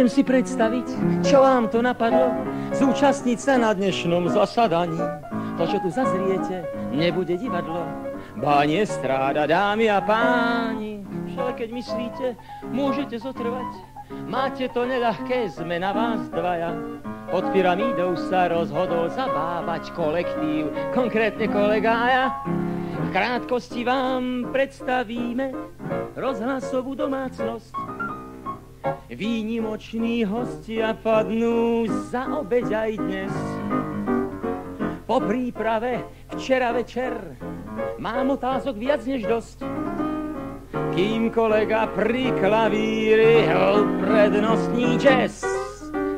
Neviem si predstaviť, čo vám to napadlo, zúčastniť sa na dnešnom zasadaní. To, čo tu zazriete, nebude divadlo, ba nie stráda, dámy a páni. Však keď myslíte, môžete zotrvať, máte to neľahké, sme na vás dvaja. Pod pyramídou sa rozhodol zabávať kolektív, konkrétne kolega a ja. V krátkosti vám predstavíme rozhlasovú domácnosť. Výnimoční hostia padnú za obeď aj dnes. Po príprave včera večer mám otázok viac než dosť. Kým kolega pri klavíri prednostní jazz,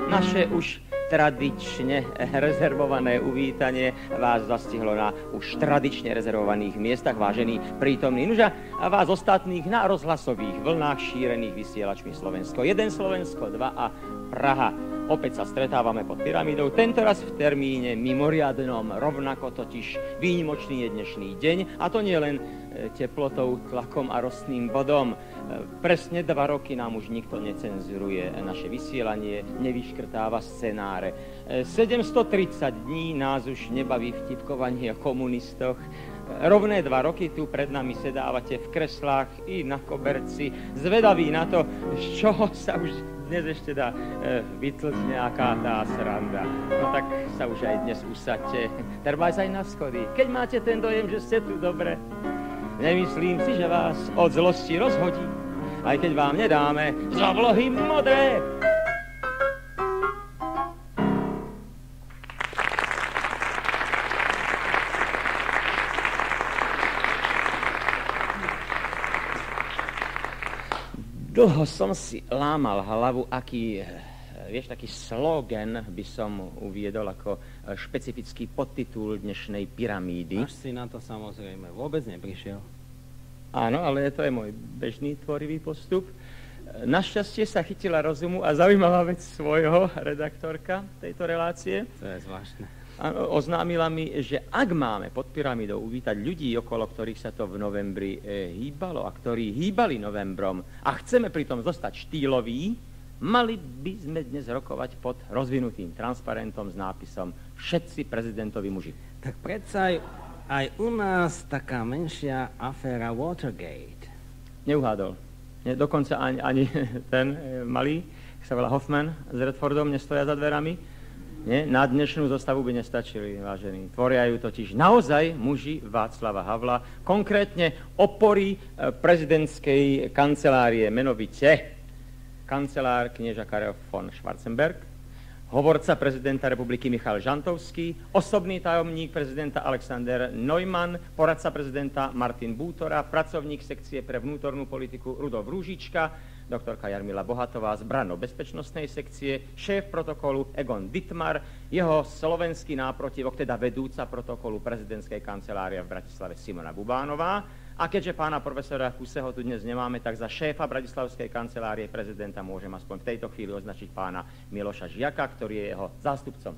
naše už tradične rezervované uvítanie vás zastihlo na už tradične rezervovaných miestach, vážení prítomní. Nuža a vás ostatných na rozhlasových vlnách šírených vysielačmi Slovensko 1, Slovensko 2 a Praha. Opäť sa stretávame pod pyramídou, tentoraz v termíne mimoriadnom, rovnako totiž výnimočný je dnešný deň, a to nie len teplotou, tlakom a rostným bodom. Presne 2 roky nám už nikto necenzuruje naše vysielanie, nevyškrtáva scenáre. 730 dní nás už nebaví vtipkovanie o komunistoch. Rovné 2 roky tu pred nami sedávate v kreslách i na koberci, zvedaví na to, z čoho sa už dnes ešte dá vytlcť nejaká tá sranda. No tak sa už aj dnes usaďte, trebárs aj na schody, keď máte ten dojem, že ste tu dobre. Nemyslím si, že vás od zlosti rozhodí, aj keď vám nedáme z oblohy modré. Dlho som si lámal hlavu, aký, taký slogan by som uviedol ako špecifický podtitul dnešnej pyramídy. Až si na to samozrejme vôbec neprišiel. Áno, ale to je môj bežný tvorivý postup. Našťastie sa chytila rozumu a zaujímavá vec svojho redaktorka tejto relácie. To je zvláštne. Áno, oznámila mi, že ak máme pod pyramidou uvítať ľudí, okolo ktorých sa to v novembri hýbalo a ktorí hýbali novembrom a chceme pritom zostať štýloví, mali by sme dnes rokovať pod rozvinutým transparentom s nápisom Všetci prezidentovi muži. Tak predsa aj u nás taká menšia aféra Watergate. Neuhádol. Dokonca ani ten malý, sa volá Hoffman s Redfordom, nestoja za dverami. Nie? Na dnešnú zostavu by nestačili, vážení. Tvoria ju totiž naozaj muži Václava Havla, konkrétne opory prezidentskej kancelárie, menovite kancelár knieža Karel von Schwarzenberg, hovorca prezidenta republiky Michal Žantovský, osobný tajomník prezidenta Alexander Neumann, poradca prezidenta Martin Bútora, pracovník sekcie pre vnútornú politiku Rudolf Rúžička, doktorka Jarmila Bohatová z branno-bezpečnostnej sekcie, šéf protokolu Egon Dittmar, jeho slovenský náprotivok, teda vedúca protokolu prezidentskej kancelárie v Bratislave Simona Bubánová. A keďže pána profesora Kuseho tu dnes nemáme, tak za šéfa bratislavskej kancelárie prezidenta môžem aspoň v tejto chvíli označiť pána Miloša Žiaka, ktorý je jeho zástupcom.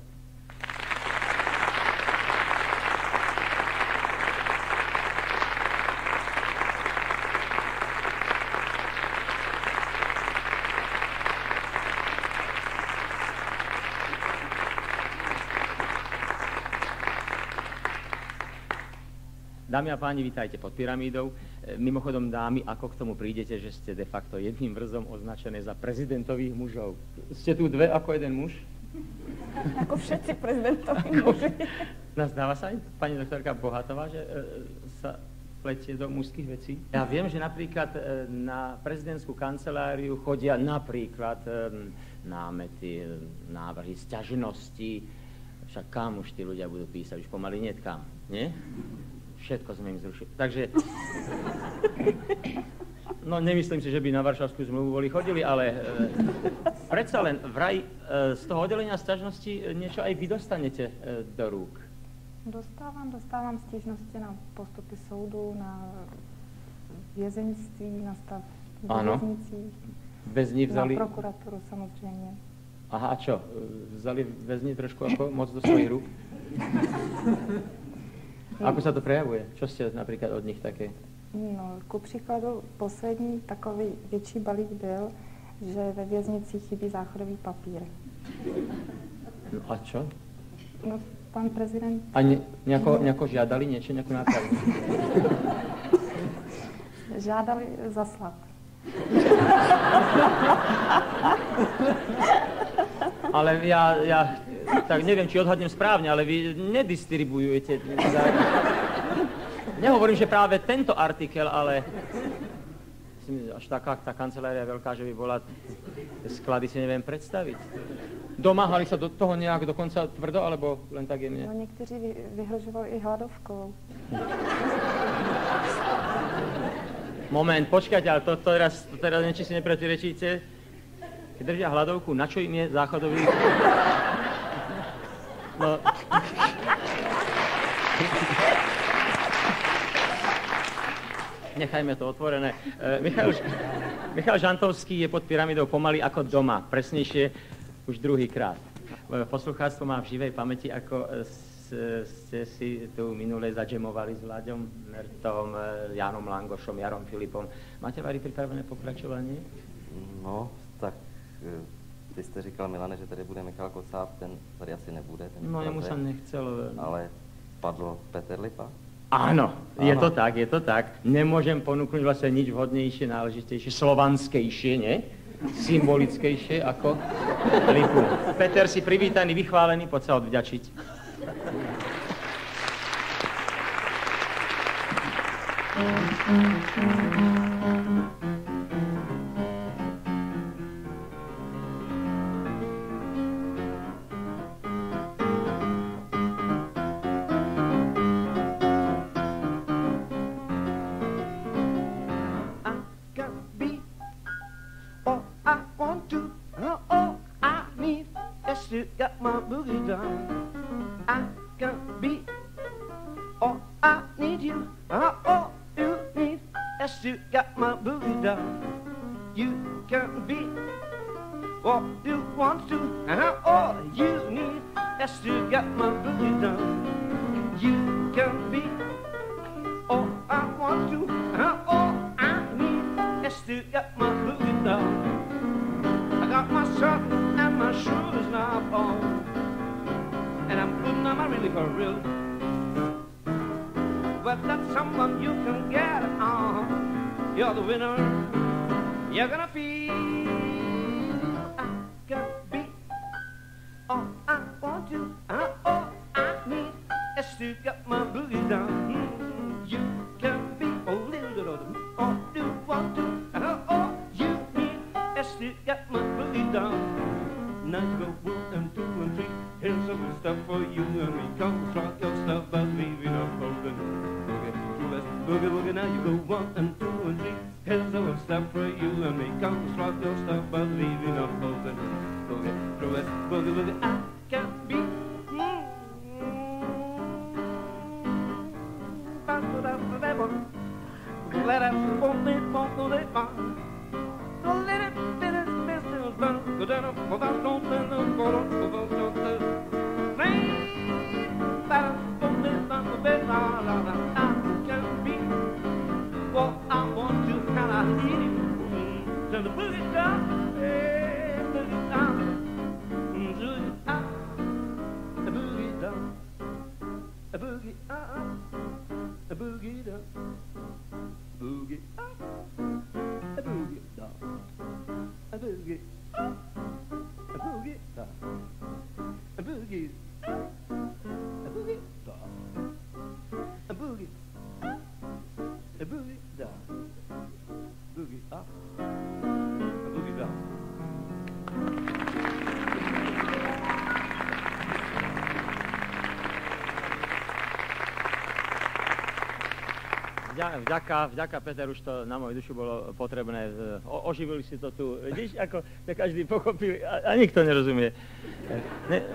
Dámy a páni, vítajte pod pyramídou. Mimochodom, dámy, ako k tomu prídete, že ste de facto jedným vrzom označené za prezidentových mužov? Ste tu dve ako jeden muž? Ako všetci prezidentoví muži. Nazdáva sa aj pani doktorka Bohatová, že sa pletie do mužských vecí? Ja viem, že napríklad na prezidentskú kanceláriu chodia napríklad námety, návrhy, sťažnosti. Však kam už tí ľudia budú písať? Už pomaly niet kam, nie? Všetko sme im zrušili. Takže, no nemyslím si, že by na Varšavskú zmluvu chodili, ale predsa len vraj z toho oddelenia sťažnosti niečo aj vy dostanete do rúk. Dostávam stížnosti na postupy súdu, na väzeňství, na stav väznicí. Väzni vzali... Na prokuratúru, samozrejme. Aha, a čo? Vzali väzni trošku ako moc do svojich rúk? Ako sa to prejavuje? Čo ste napríklad od nich také? No, ku příkladu, poslední takový větší balík byl, že ve věznici chybí záchodový papír. No a čo? No, pán prezident... A nejako žiadali niečo, nejakú nápravu? Žádali zaslat. Ale ja tak neviem, či odhadnem správne, ale vy nedistribuujete. Nehovorím, že práve tento artikel, ale až taká tá kancelária veľká, že by bola, sklady si neviem predstaviť. Domáhali sa do toho nejak dokonca tvrdo, alebo len tak jemne? No, někteří vyhrožovali i hladovkou. Moment, počkajte, ale to teraz niečo si neprotirečíte. Keď držia hladovku, na čo im je záchodový... No... Nechajme to otvorené. Michal Žantovský je pod pyramidou pomaly ako doma. Presnejšie už druhýkrát. Poslucháctvo má v živej pamäti, ako ste si tu minule zadžemovali s Vláďom Mertom, Jánom Langošom, Jarom Filipom. Máte, Vary, pripravené pokračovanie? No, tak ty jste říkal, Milane, že tady bude Michal Kocáb, ten tady asi nebude. No, jemu sa nechcelo. Ale padl Peter Lipa? Áno, je to tak. Nemôžem ponúknuť vlastne nič vhodnejšie, náležitejšie, slovanskejšie, nie? Symbolickejšie ako Lipu. Peter, si privítaný, vychválený, poď sa odvďačiť. Vďaka, Peter, už to na moju dušu bolo potrebné. Oživili si to tu. Vidíš, ako to každý pochopil a nikto nerozumie.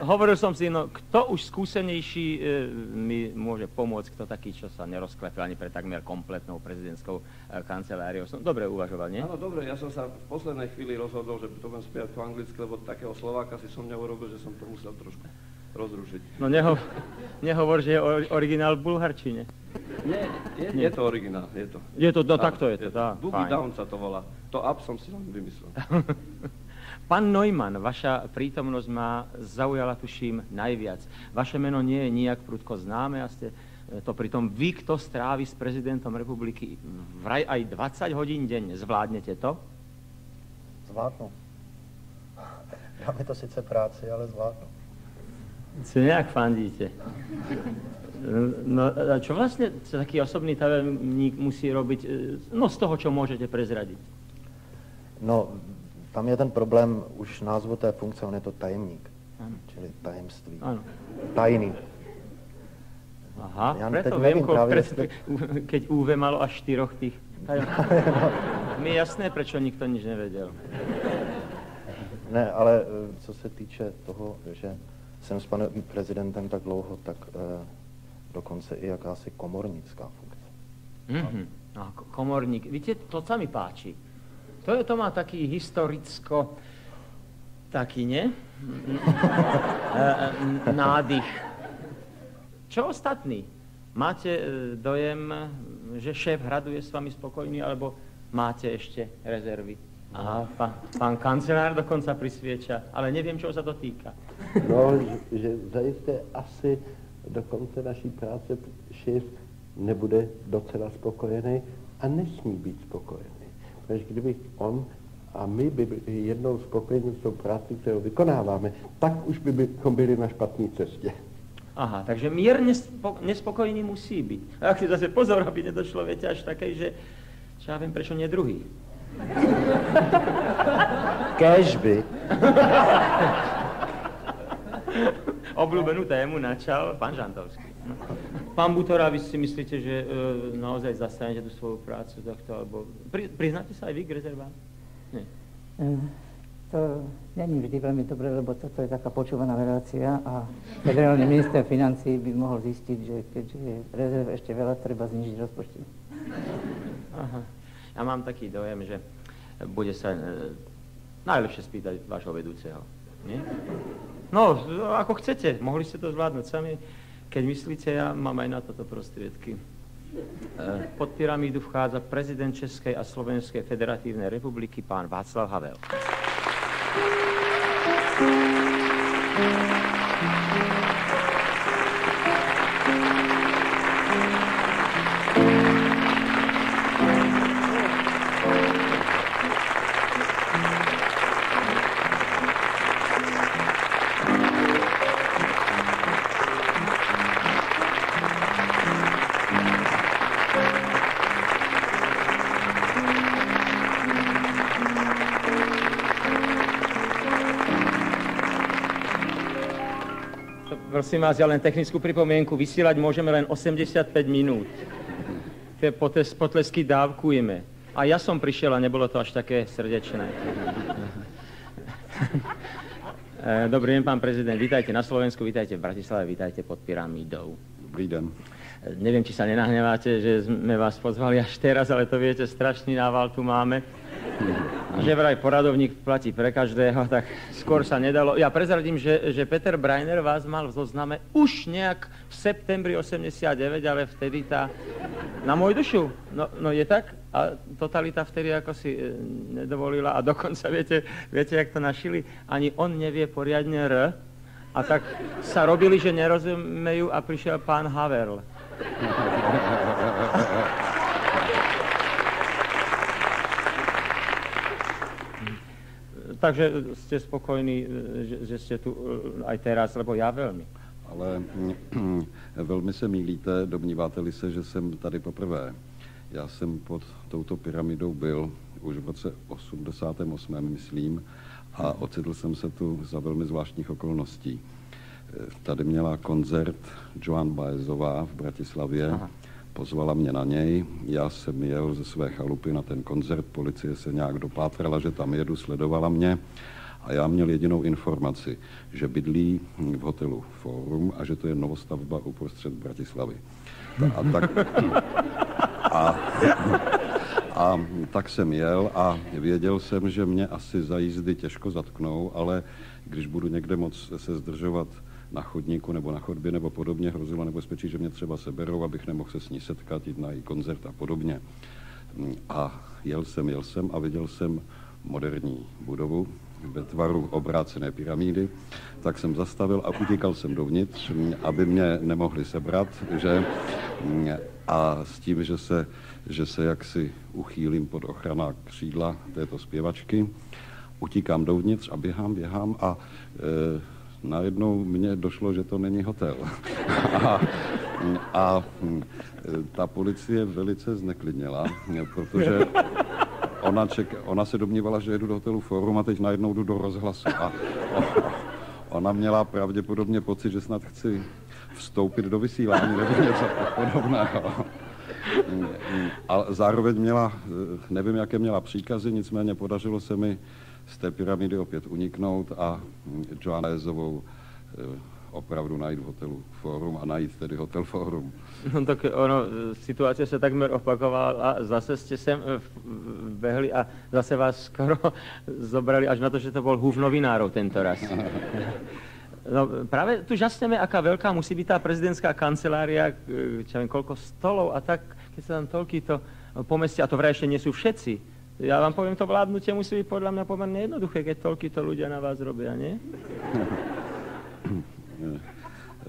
Hovoril som si, no, kto už skúsenejší mi môže pomôcť, kto taký, čo sa nerozklepil ani pre takmer kompletnou prezidentskou kanceláriou. Som dobre uvažoval, nie? Áno, dobre, ja som sa v poslednej chvíli rozhodol, že to budem spievať po anglicky, lebo takého Slováka si som neurobil, že som to musel trošku rozrušiť. No nehovor, že je originál v bulharčine. Nie, je to originál, je to. Je to, no takto je to, tá. Boogie Down sa to volá. To up som si len vymyslel. Pán Neumann, vaša prítomnosť ma zaujala, tuším, najviac. Vaše meno nie je nijak prudko známe a ste to pritom vy, kto strávi s prezidentom republiky vraj aj 20 hodín denne. Zvládnete to? Zvládnu. Dáme to sice práci, ale zvládnu. Si nejak fandíte. No, a čo vlastne taký osobný tajemník musí robiť, no z toho, čo môžete prezradiť? No, tam je ten problém už názvu té funkce, on je to tajemník, čili tajemství. Ano. Tajný. Aha, Ja preto teď viem, nevím právě, keď UV malo až 4 tých tajemníkov. Mi je jasné, prečo nikto nič nevedel. Ne, ale co se týče toho, že jsem s panem prezidentem tak dlouho, tak dokonce i jakási komornická funkce. No, komorník. Víte, to sa mi páči. To má taký historicko, taký, nie? Nádych. Čo ostatní? Máte dojem, že šéf hradu je s vami spokojný, alebo máte ešte rezervy? Aha, pán kancelár dokonca prisvieča, ale neviem, čoho sa to týka. No, že zajisté asi do konce naší práce šéf nebude docela spokojený a nesmí být spokojený. Protože kdyby on a my by byli jednou spokojení s tou práci, kterou vykonáváme, tak už bychom byli na špatné cestě. Aha, takže mierne nespokojný musí byť. A ak si zase pozor, aby nedošlo, viete, až takej, že ja viem, prečo nie druhý. Kéžby. Obľúbenú tému načal pán Žantovský. Pán Butora, vy si myslíte, že naozaj zastanete tú svoju prácu takto, alebo priznáte sa aj vy k rezervám? Nie. To není vždy veľmi dobré, lebo toto je taká počúvaná relácia a federálny minister financií by mohol zistiť, že keďže je rezerv ešte veľa, treba znižiť rozpočty. Aha. Ja mám taký dojem, že bude sa najlepšie spýtať vášho vedúceho. Nie? No, ako chcete, mohli ste to zvládnuť sami. Keď myslíte, ja mám aj na toto prostriedky. Pod pyramídu vchádza prezident Českej a Slovenskej federatívnej republiky, pán Václav Havel. Prosím vás, ja len technickú pripomienku, vysielať môžeme len 85 minút. Tie potlesky dávkujeme. A ja som prišiel a nebolo to až také srdečné. Dobrý deň, pán prezident, vítajte na Slovensku, vítajte v Bratislave, vítajte pod pyramídou. Dobrý den. Neviem, či sa nenahneváte, že sme vás pozvali až teraz, ale to viete, strašný nával tu máme. A že vraj poradovník platí pre každého, tak skôr sa nedalo. Ja prezradím, že Peter Breiner vás mal v zozname už nejak v septembri 89, ale vtedy tá... Na môj dušu? No je tak? A totalita vtedy ako si nedovolila a dokonca viete, jak to našili? Ani on nevie poriadne R. A tak sa robili, že nerozumejú a prišiel pán Havel. Takže ste spokojní, že ste tu aj teraz, lebo ja veľmi. Ale velmi se mýlíte, domníváte-li se, že jsem tady poprvé. Já jsem pod touto pyramidou byl už v roce 88, myslím, a ocitl jsem se tu za velmi zvláštních okolností. Tady měla koncert Joan Baezová v Bratislavě. Aha. Pozvala mě na něj, já jsem jel ze své chalupy na ten koncert, policie se nějak dopátrala, že tam jedu, sledovala mě a já měl jedinou informaci, že bydlí v hotelu Forum a že to je novostavba uprostřed Bratislavy. A tak jsem jel a věděl jsem, že mě asi za jízdy těžko zatknou, ale když budu někde moc se zdržovat na chodníku nebo na chodbě nebo podobně, hrozilo nebezpečí, že mě třeba seberou, abych nemohl se s ní setkat, jít na její koncert a podobně. A jel jsem a viděl jsem moderní budovu ve tvaru obrácené pyramídy, tak jsem zastavil a utíkal jsem dovnitř, aby mě nemohli sebrat, že? A s tím, že se jaksi uchýlím pod ochranná křídla této zpěvačky, utíkám dovnitř a běhám a najednou mně došlo, že to není hotel. a ta policie velice zneklidněla, protože ona se domnívala, že jedu do hotelu Forum a teď najednou jdu do rozhlasu. A ona měla pravděpodobně pocit, že snad chci vstoupit do vysílání nebo něco podobného. A zároveň měla, nevím, jaké měla příkazy, nicméně podařilo se mi z té pyramidy opět uniknout a Joannu Baezovou opravdu najít v hotelu Forum a najít tedy hotel Forum. No tak ono, situace se takmer opakovala a zase ste sem behli a zase vás skoro zobrali až na to, že to bol húf novinárov tento raz. No práve tu žasneme, aká veľká musí byť tá prezidentská kancelária, čo viem, koľko stolov a tak, keď sa tam toľkýto pomestia, a to vraj ešte nie sú všetci. Ja vám poviem, to vládnutie musí byť podľa mňa pomerne jednoduché, keď toľkýto ľudia na vás robia, nie?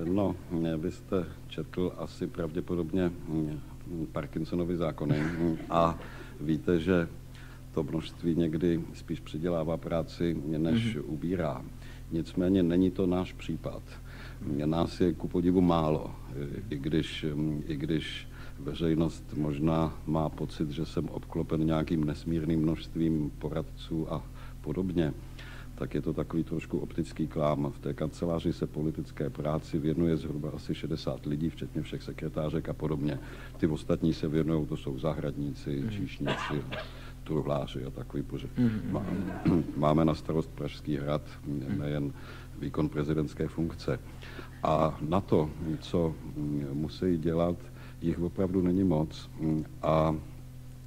No, vy jste četl asi pravděpodobně Parkinsonovy zákony a víte, že to množství někdy spíš přidělává práci, než ubírá. Nicméně není to náš případ. Nás je ku podivu málo, i když veřejnost možná má pocit, že jsem obklopen nějakým nesmírným množstvím poradců a podobně, tak je to takový trošku optický klám. V té kanceláři se politické práci věnuje zhruba asi 60 lidí, včetně všech sekretářek a podobně. Ty ostatní se věnují, to jsou zahradníci, číšníci, truhláři a takový pořad. Máme na starost Pražský hrad, nejen výkon prezidentské funkce. A na to, co musí dělat, jich opravdu není moc. A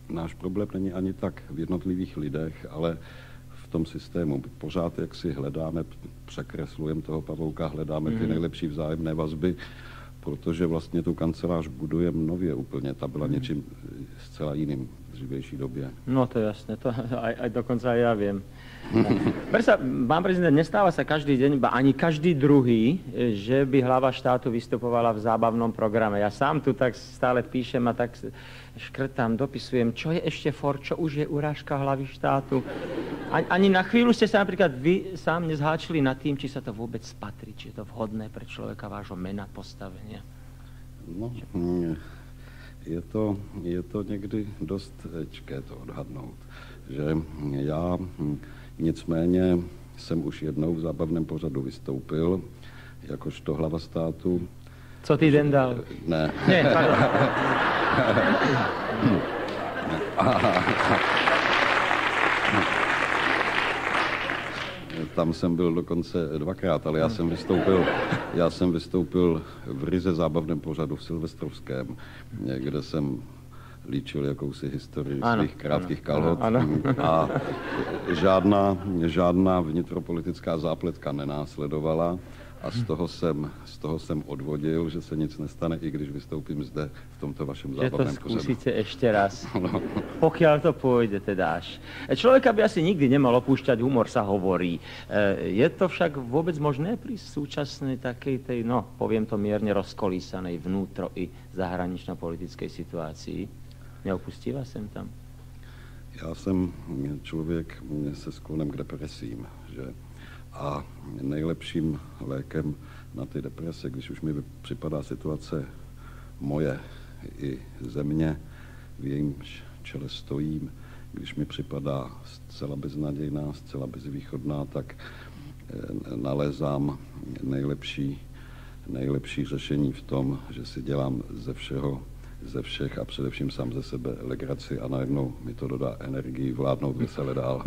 náš problém není ani tak v jednotlivých lidech, ale v tom systému. Pořád jak si hledáme, překreslujeme toho pavouka, hledáme ty nejlepší vzájemné vazby, protože vlastně tu kancelář budujeme nově úplně. Ta byla něčím zcela jiným v dřívější době. No to je jasné, to aj dokonca aj ja viem. Pán prezident, nestáva sa každý deň, ani každý druhý, že by hlava štátu vystupovala v zábavnom programe. Ja sám tu tak stále píšem a tak škrtám, dopisujem, čo je ešte for, čo už je urážka hlavy štátu. Ani na chvíľu ste sa napríklad vy sám nezháčili nad tým, či sa to vôbec patrí, či je to vhodné pre človeka vášho mena, postavenia. No, je to někdy dost těžké to odhadnout, že já nicméně jsem už jednou v zábavném pořadu vystoupil, jakožto hlava státu. Co ty den dal? Ne. Ne, pardon. Tam jsem byl dokonce dvakrát, ale já jsem vystoupil v ryze zábavném pořadu v Silvestrovském, kde jsem líčil jakousi historii svých krátkých kalhot. A žádná vnitropolitická zápletka nenásledovala. A z toho jsem odvodil, že se nic nestane, i když vystoupím zde v tomto vašem zábavném pořadu. Že to skúsite ešte raz. No. Pokiaľ to pôjde teda až. Človeka by asi nikdy nemal opúšťať, humor sa hovorí. Je to však vôbec možné pri súčasnej takej tej, no poviem to mierne, rozkolísanej vnútro i zahranično-politickej situácii? Neopustí vás sem tam? Já jsem člověk se sklonem k depresím, že? A nejlepším lékem na ty deprese, když už mi připadá situace moje i země, v jejímž čele stojím, když mi připadá zcela beznadějná, zcela bezvýchodná, tak nalézám nejlepší řešení v tom, že si dělám ze všech a především sám ze sebe legraci a najednou mi to dodá energii vládnout vesele dál.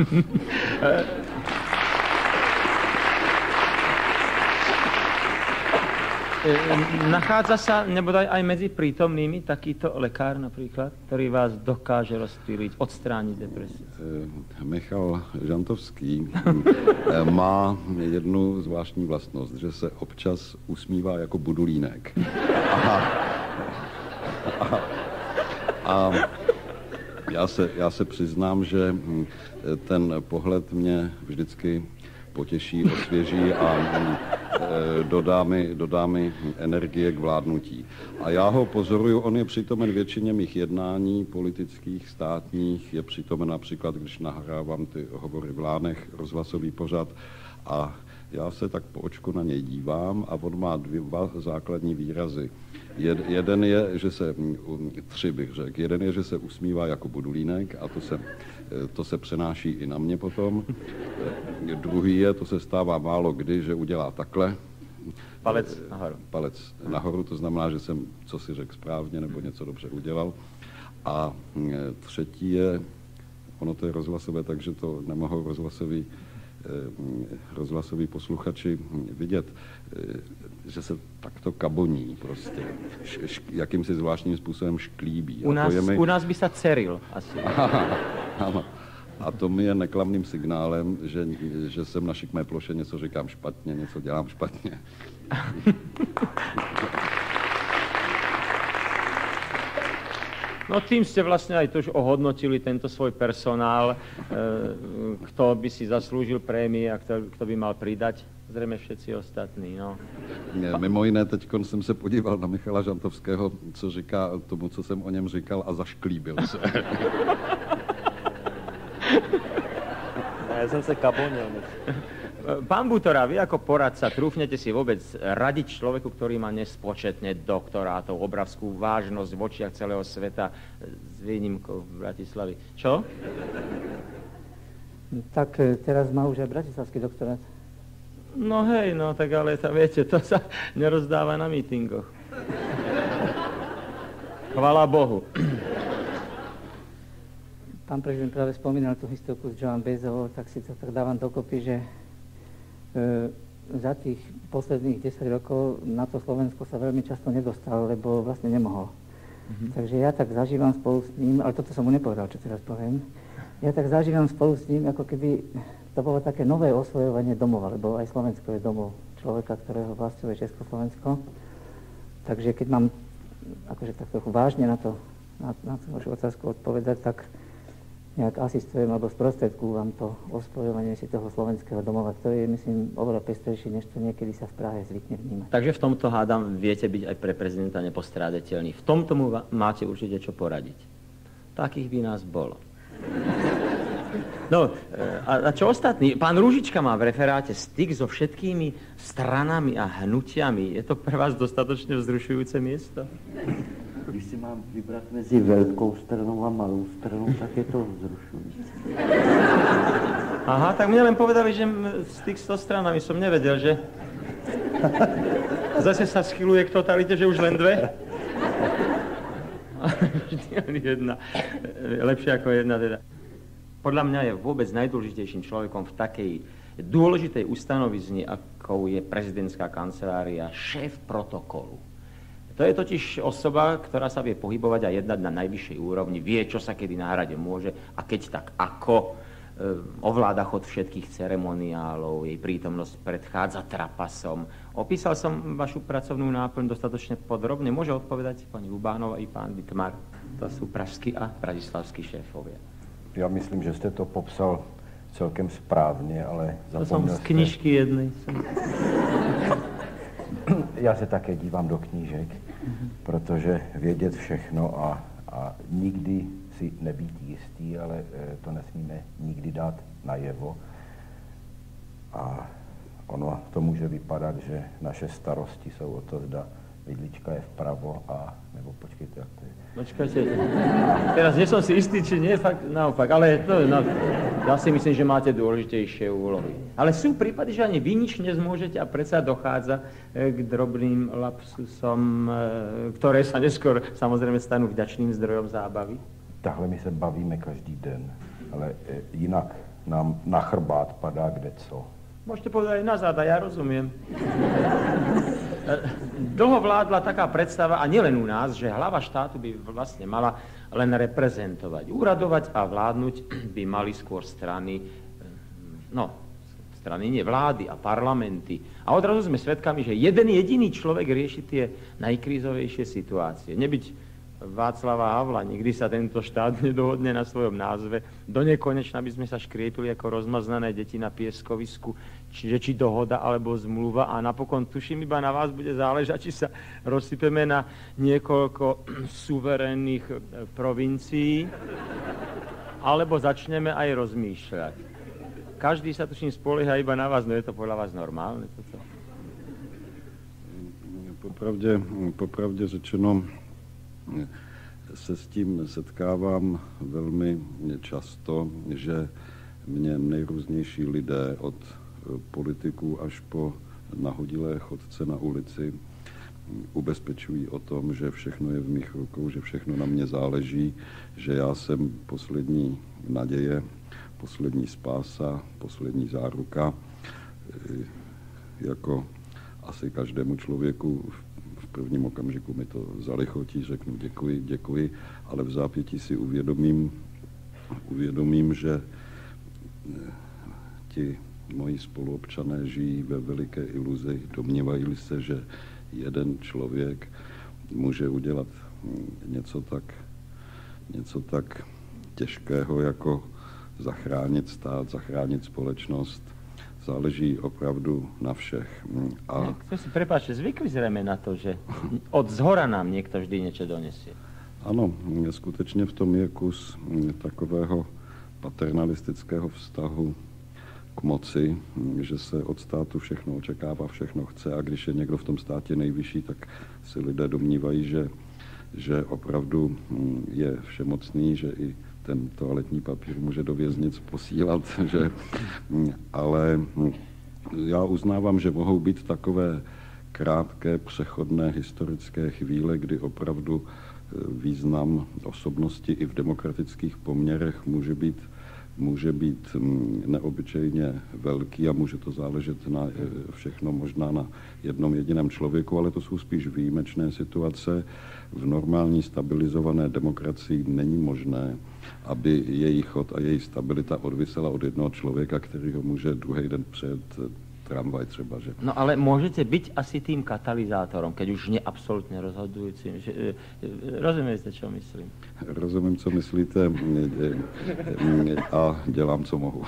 Nachádza sa nebodaj aj medzi prítomnými takýto lekár napríklad, ktorý vás dokáže rozptýliť, odstrániť depresiu? Michal Žantovský má jednu zvláštní vlastnost, že se občas usmívá jako budulínek. A já se přiznám, že ten pohled mě vždycky potěší, osvěží a dodá mi energie k vládnutí. A já ho pozoruju, on je přítomen většině mých jednání politických, státních, je přítomen například, když nahrávám ty hovory v Lánech, rozhlasový pořad, a já se tak po očku na něj dívám a on má dva základní výrazy. Jeden je, že se, tři bych řekl, jeden je, že se usmívá jako budulínek a to se přenáší i na mě potom. Druhý je, to se stává málo kdy, že udělá takhle. Palec nahoru. Palec nahoru, to znamená, že jsem co si řekl správně nebo něco dobře udělal. A třetí je, ono to je rozhlasové, takže to nemohou rozhlasoví posluchači vidět, že se takto kaboní prostě, jakýmsi zvláštním způsobem šklíbí. U nás by se ceril asi. Ano. A to mi je neklamným signálem, že jsem na šikmé ploše něco říkám špatně, něco dělám špatně. No tým ste vlastne aj to už ohodnotili tento svoj personál, kto by si zaslúžil prémie a kto by mal pridať. Zrejme všetci ostatní, no. Mimo jiné, teď jsem se podíval na Michala Žantovského, co říká tomu, co jsem o něm říkal, a zašklíbil se. Ja som sa kabonil. Pán Butora, vy ako poradca, trúfnete si vôbec radiť človeku, ktorý má nespočetne doktorátov, obrovskú vážnosť v očiach celého sveta, s výnimkou Bratislavy. Čo? Tak teraz má už aj bratislavský doktorát. No hej, no tak ale viete, to sa nerozdáva na mítingoch. Chvala Bohu. Pán prezident práve spomínal tú historku s Joan Bezovou, tak si to tak dávam dokopy, že za tých posledných 10 rokov na to Slovensko sa veľmi často nedostal, lebo vlastne nemohol. Takže ja tak zažívam spolu s ním, ale toto som mu nepovedal, čo teraz poviem, ja tak zažívam spolu s ním, ako keby to bolo také nové osvojovanie domova, lebo aj Slovensko je domov človeka, ktorého vlastňuje Československo. Takže keď mám akože tak trochu vážne na tú vašu otázku odpovedať, tak nejak asistujem alebo sprostredkúvam to ospojovanie si toho slovenského domova, ktoré je, myslím, oveľa pestrejšie, než to niekedy sa v Prahe zvykne vnímať. Takže v tomto, hádam, viete byť aj pre prezidenta nepostrádateľný. V tomto mu máte určite čo poradiť. Takých by nás bolo. No, a čo ostatní? Pán Rúžička má v referáte styk so všetkými stranami a hnutiami. Je to pre vás dostatočne vzrušujúce miesto? Když si mám vybrat mezi veľkou stranou a malou stranou, tak je to vzrušující. Aha, tak mne len povedali, že styk s 100 stranami som nevedel, že zase sa schyluje k totalite, že už len dve. Vždy len jedna. Lepšie ako jedna teda. Podľa mňa je vôbec najdôležitejším človekom v takej dôležitej ustanovizni, akou je prezidentská kancelária, šéf protokolu. To je totiž osoba, ktorá sa vie pohybovať a jednať na najvyššej úrovni, vie, čo sa kedy na hrade môže a keď tak ako, ovláda chod všetkých ceremoniálov, jej prítomnosť predchádza trapasom. Opísal som vašu pracovnú náplň dostatočne podrobne. Môže odpovedať pani Lubánova i pán Dittmar. To sú pražskí a bratislavskí šéfovia. Já myslím, že jste to popsal celkem správně, ale zapomněl jste... To jsem z knižky jednej. Já se také dívám do knížek, protože vědět všechno a nikdy si nebýt jistý, ale to nesmíme nikdy dát najevo. A ono to může vypadat, že naše starosti jsou o to, zda vidlička je vpravo a... Nebo počkejte, jak to je. Počkajte, teraz nie som si istý, či nie, fakt naopak, ale to, no, ja si myslím, že máte dôležitejšie úlohy. Ale sú prípady, že ani vy nič nezmôžete a predsa dochádza k drobným lapsusom, ktoré sa neskôr samozrejme stanú vďačným zdrojom zábavy. Takhle my se bavíme každý den, ale jinak nám na chrbát padá kdeco. Môžete povedať aj nazad, a ja rozumiem. Dlho vládla taká predstava, a nielen u nás, že hlava štátu by vlastne mala len reprezentovať. Úradovať a vládnuť by mali skôr strany, strany nie, vlády a parlamenty. A odrazu sme svedkami, že jeden jediný človek rieši tie najkrízovejšie situácie. Nebyť Václava Havla, nikdy sa tento štát nedohodne na svojom názve. Do nekonečna by sme sa škriepili ako rozmaznané deti na pieskovisku, či dohoda alebo zmluva, a napokon tuším, iba na vás bude záležať, či sa rozsypeme na niekoľko suverénnych provincií, alebo začneme aj rozmýšľať. Každý sa tuším spolieha iba na vás, no je to podľa vás normálne toto? Popravdě řečeno, se s tím setkávám velmi často, že mě nejrůznější lidé od politiků až po nahodilé chodce na ulici ubezpečují o tom, že všechno je v mých rukou, že všechno na mě záleží, že já jsem poslední naděje, poslední spása, poslední záruka. Jako asi každému člověku v prvním okamžiku mi to zalichotí, řeknu děkuji, ale v zápětí si uvědomím, že ti moji spoluobčané žijí ve veliké iluzi, domnívají se, že jeden člověk může udělat něco tak těžkého, jako zachránit stát, zachránit společnost. Záleží opravdu na všech. Prepáčte, zvykli zrejme na to, že od zhora nám niekto vždy niečo donesie. Ano, skutečně v tom je kus takového paternalistického vztahu k moci, že se od státu všechno očekává, všechno chce, a když je někdo v tom státě nejvyšší, tak si lidé domnívají, že opravdu je všemocný, že i ten toaletní papír může do věznic posílat, ale já uznávám, že mohou být takové krátké, přechodné historické chvíle, kdy opravdu význam osobnosti i v demokratických poměrech může být neobyčejně velký a může to záležet na všechno možná na jednom jediném člověku, ale to jsou spíš výjimečné situace. V normální stabilizované demokracii není možné, aby její chod a její stabilita odvisela od jednoho člověka, který ho může druhý den přejet tramvaj třeba, že? No ale môžete byť asi tým katalizátorom, keď už nie absolútne rozhodujúcim. Rozumiete, čo myslím? Rozumím, co myslíte a dělám, co mohu.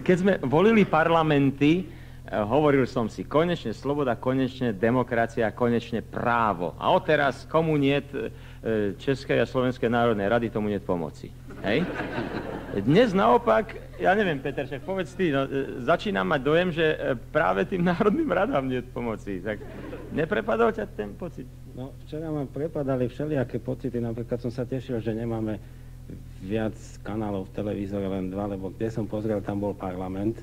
Keď sme volili parlamenty, hovoril som si, konečne sloboda, konečne demokracia, konečne právo. A odteraz komu niet Českej a Slovenskej národnej rady, tomu niet pomoci. Hej? Dnes naopak, ja neviem, Peter, však povedz ty, začínam mať dojem, že práve tým národným radám niet pomoci. Tak neprepadol ťa ten pocit? No, včera ma prepadali všelijaké pocity, napríklad som sa tešil, že nemáme viac kanálov v televízore, len 2, lebo kde som pozrel, tam bol parlament.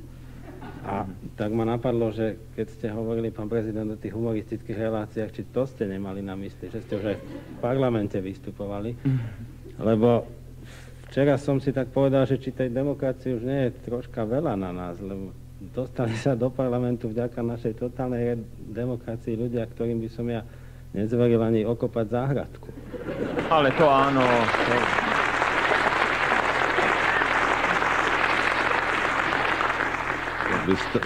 A tak ma napadlo, že keď ste hovorili, pán prezident, o tých humoristických reláciách, či to ste nemali na mysli, že ste už aj v parlamente vystupovali, lebo včera som si tak povedal, že či tej demokracii už nie je troška veľa na nás, lebo dostali sa do parlamentu vďaka našej totálnej demokracii ľudia, ktorým by som ja nezveril ani okopať záhradku. Ale to áno.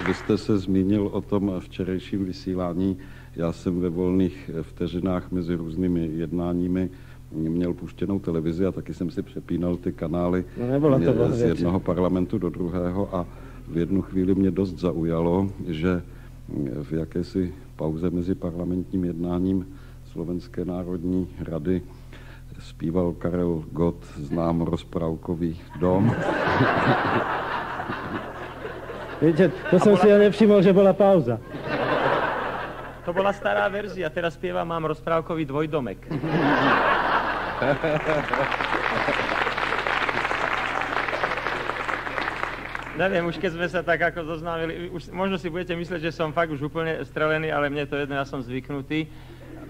Vy jste se zmínil o tom včerejším vysílání. Já jsem ve volných vteřinách mezi různými jednáními měl puštěnou televizi a taky jsem si přepínal ty kanály z jednoho parlamentu do druhého a v jednu chvíli mě dost zaujalo, že v jakési pauze mezi parlamentním jednáním Slovenské národní rady zpíval Karel Gott Znám rozprávkový dom. Viete, to som si ja nevšimol, že bola pauza. To bola stará verzia, teraz spieva Mám rozprávkový dvojdomek. Neviem, už keď sme sa tak ako zoznámili, možno si budete myslieť, že som fakt už úplne strelený, ale mne to jedno, ja som zvyknutý.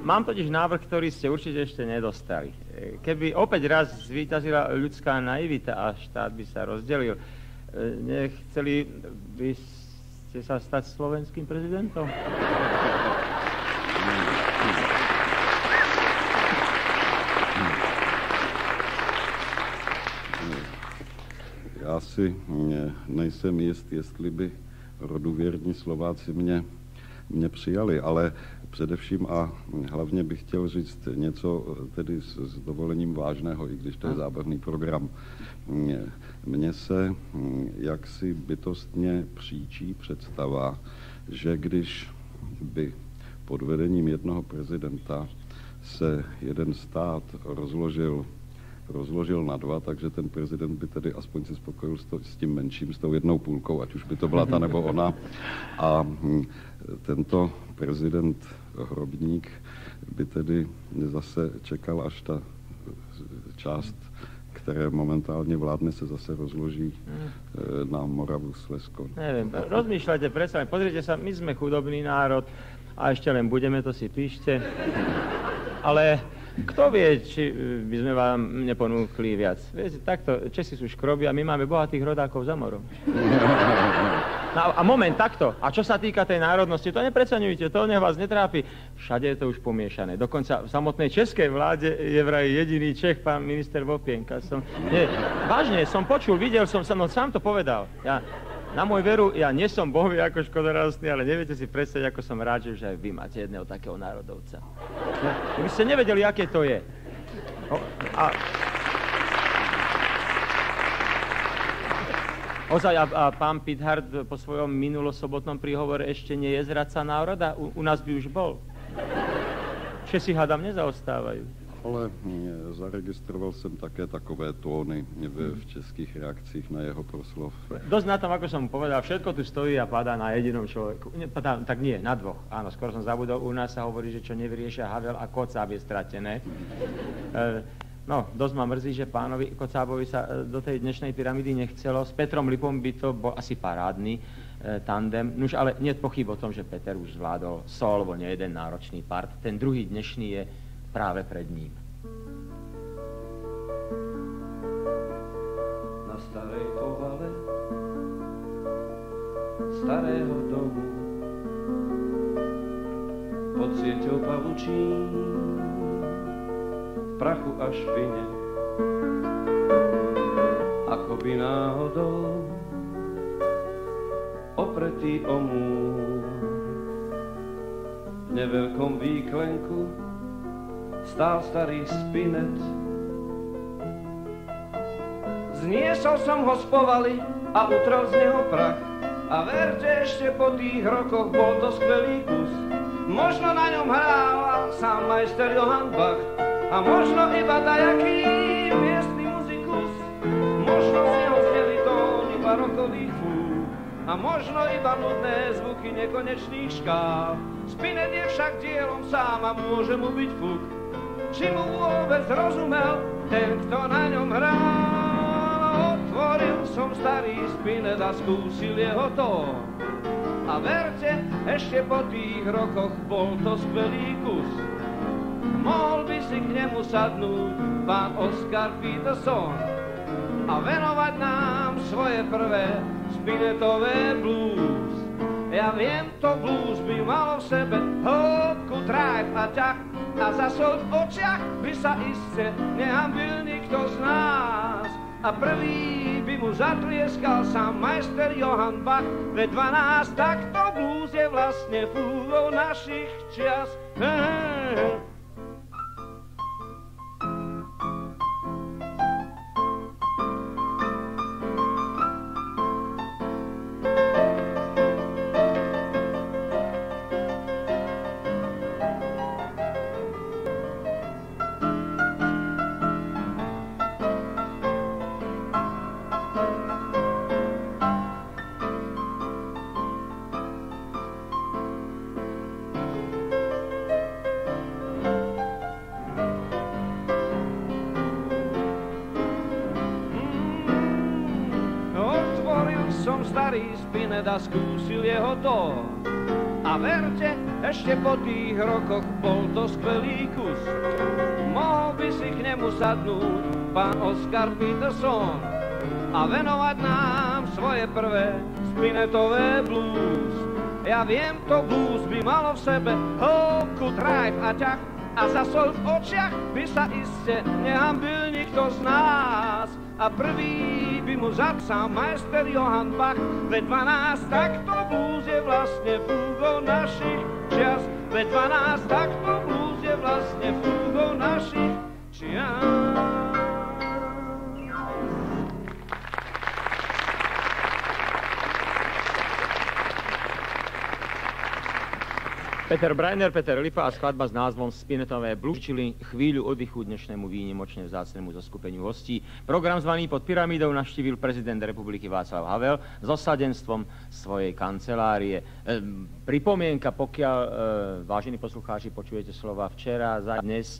Mám totiž návrh, ktorý ste určite ešte nedostali. Keby opäť raz zvíťazila ľudská naivita a štát by sa rozdelil, Nechceli by ste sa stať slovenským prezidentom? Já si nejsem jist, jestli by roduvěrní Slováci mě přijali, ale především a hlavně bych chtěl říct něco tedy s dovolením vážného, i když to je zábavný program. Mně se jaksi bytostně příčí představa, že když by pod vedením jednoho prezidenta se jeden stát rozložil na dva, takže ten prezident by tedy aspoň se spokojil s tím menším, s tou jednou půlkou, ať už by to byla ta nebo ona. A tento prezident Hrobník by tedy zase čekal, až ta část, které momentálně vládne, se zase rozloží na Moravu, Slezsko. Neviem, rozmýšľajte, predsa, pozrite sa, my sme chudobný národ a ešte len budeme, to si píšte. Ale kto vie, či by sme vám neponúkli viac? Viete, takto, Česi sú škroby a my máme bohatých rodákov za morom. No a moment, takto. A čo sa týka tej národnosti, to nepreceňujte, to nech vás netrápi. Všade je to už pomiešané. Dokonca v samotnej českej vláde je vraj jediný Čech, pán minister Vopienka. Vážne, som počul, videl som, sám to povedal. Na môj veru, ja nie som bohvie ako škodoradostný, ale neviete si predstaviť, ako som rád, že aj vy máte jedného takého národovca. Vy ste nevedeli, aké to je. Ozaj, a pán Pithard po svojom minulosobotnom príhovore ešte nie je zradca národa? U nás by už bol. Česi, hádam, nezaostávajú. Ale zaregistroval jsem také takové tóny v českých reakcích na jeho proslov. Dosť na tom, ako som mu povedal, všetko tu stojí a padá na jedinom človeku. Tak nie, na dvoch. Áno, skoro som zabudol, u nás sa hovorí, že čo nevyriešia Havel a Kocáb je stratené. No, dosť ma mrzí, že pánovi Kocábovi sa do tej dnešnej pyramidy nechcelo. S Petrom Lipom by to bol asi parádny tandem. Nuž, ale nie je pochyb o tom, že Peter už zvládol solovo nejeden náročný part. Ten druhý dnešný je práve pred ním. Na starej ovale starého domu pod sieťou pavučín v prachu a špine ako by náhodou opretý o múr v neveľkom výklenku stál starý spinet. Zniesol som ho z povali a utrel z neho prach. A verte, ešte po tých rokoch bol to skvelý kus. Možno na ňom hrával sám majster Johann Bach. A možno iba dajaký miestny muzikus. Možno z neho zneli tóny barokových fúk. A možno iba nudné zvuky nekonečných škál. Spinet je však dielom sám a môže mu byť fúk. Či mu vôbec rozumel ten, kto na ňom hral. Otvoril som starý spinet a skúsil jeho tón. A verte, ešte po tých rokoch bol to skvelý kus. Mohol by si k nemu sadnúť pán Oscar Peterson a venovať nám svoje prvé spinetové blues. Ja viem, to blues by malo v sebe hĺbku, drive a ťah. A za sol v očiach by sa iste nehambil nikto z nás. A prvý by mu zatlieskal sám majster Johann Bach. Ve 12 takto blues je vlastne fúgou našich čias. Starý spinet a skúsil jeho tón. A verte, ešte po tých rokoch bol to skvelý kus. Mohol by si k nemu sadnúť pán Oscar Peterson a venovať nám svoje prvé spinetové blues. Ja viem, to blues by malo v sebe hĺbku, drive a ťah a za sol v očiach by sa iste nehambil nikto z nás. A prvý by mu zapsal majster Johann Bach. Ve 12 takto blues je vlastne fúgou našich čias. Ve 12 takto blues je vlastne fúgou našich čias. Peter Breiner, Peter Lipa a skladba s názvom Spinetové blues čili chvíľu oddychu dnešnému výnimočne vzácnemu zoskupeniu hostí. Program zvaný Pod pyramidou navštívil prezident republiky Václav Havel s osadenstvom svojej kancelárie. Pripomienka, pokiaľ, vážení poslucháči, počujete slova včera, za dnes,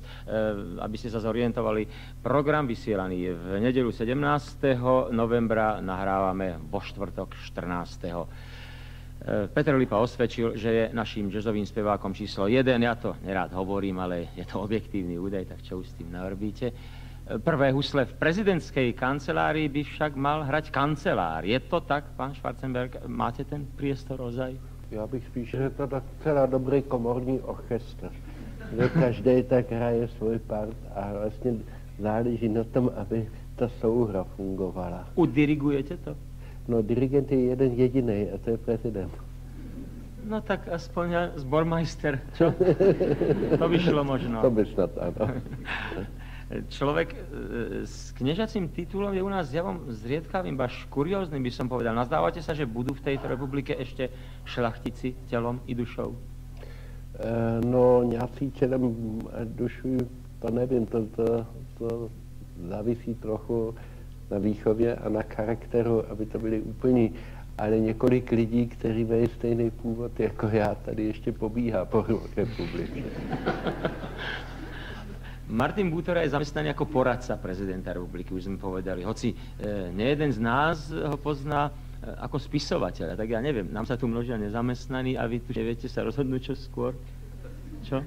aby ste sa zorientovali, program vysielaný v nedeľu 17. novembra, nahrávame vo štvrtok 14. Peter Lipa osvedčil, že je naším jazzovým spevákom číslo 1. Ja to nerád hovorím, ale je to objektívny údaj, tak čo už s tým navrbíte. Prvé husle v prezidentskej kancelárii by však mal hrať kancelár. Je to tak, pán Schwarzenberg? Máte ten priestor ozaj? Já bych spíš, že je to docela dobrý komorní orchestr. Že každý tak hraje svůj part a vlastně záleží na tom, aby ta souhra fungovala. Udirigujete to? No, dirigent je jeden jediný a to je prezident. No tak aspoň zbormajster, čo? To by šlo možno. To by snad, áno. Človek s kniežacím titulom je u nás javom zriedkavým, baš kurióznym by som povedal. Nazdávate sa, že budú v tejto republike ešte šlachtici telom i dušou? No, nějací tělem dušu, to nevím, to závisí trochu na výchově a na charakteru, aby to byli úplní. Ale několik lidí, kteří mají stejný původ jako já, tady ještě pobíhá po republice. Martin Bútora je zamestnaný ako poradca prezidenta republiky, už sme povedali. Hoci nejeden z nás ho pozná ako spisovateľa, tak ja neviem, nám sa tu množia nezamestnaní a vy tu neviete sa rozhodnúť čo skôr? Čo?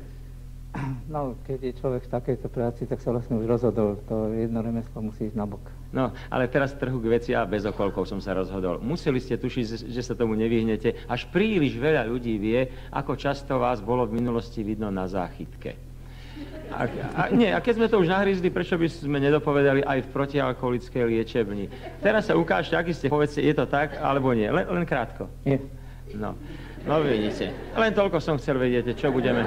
No, keď je človek v takejto práci, tak sa vlastne už rozhodol. To jedno remeslo musí ísť nabok. No, ale teraz trhu k veci a bez okolkov som sa rozhodol. Museli ste tušiť, že sa tomu nevyhnete. Až príliš veľa ľudí vie, ako často vás bolo v minulosti vidno na záchytke. A keď sme to už nahryzli, prečo by sme nedopovedali aj v protialkoholickej liečebni? Teraz sa ukážte, aký ste, povedzte, je to tak, alebo nie. Len krátko. Je. No vidíte. Len toľko som chcel vedieť, čo budeme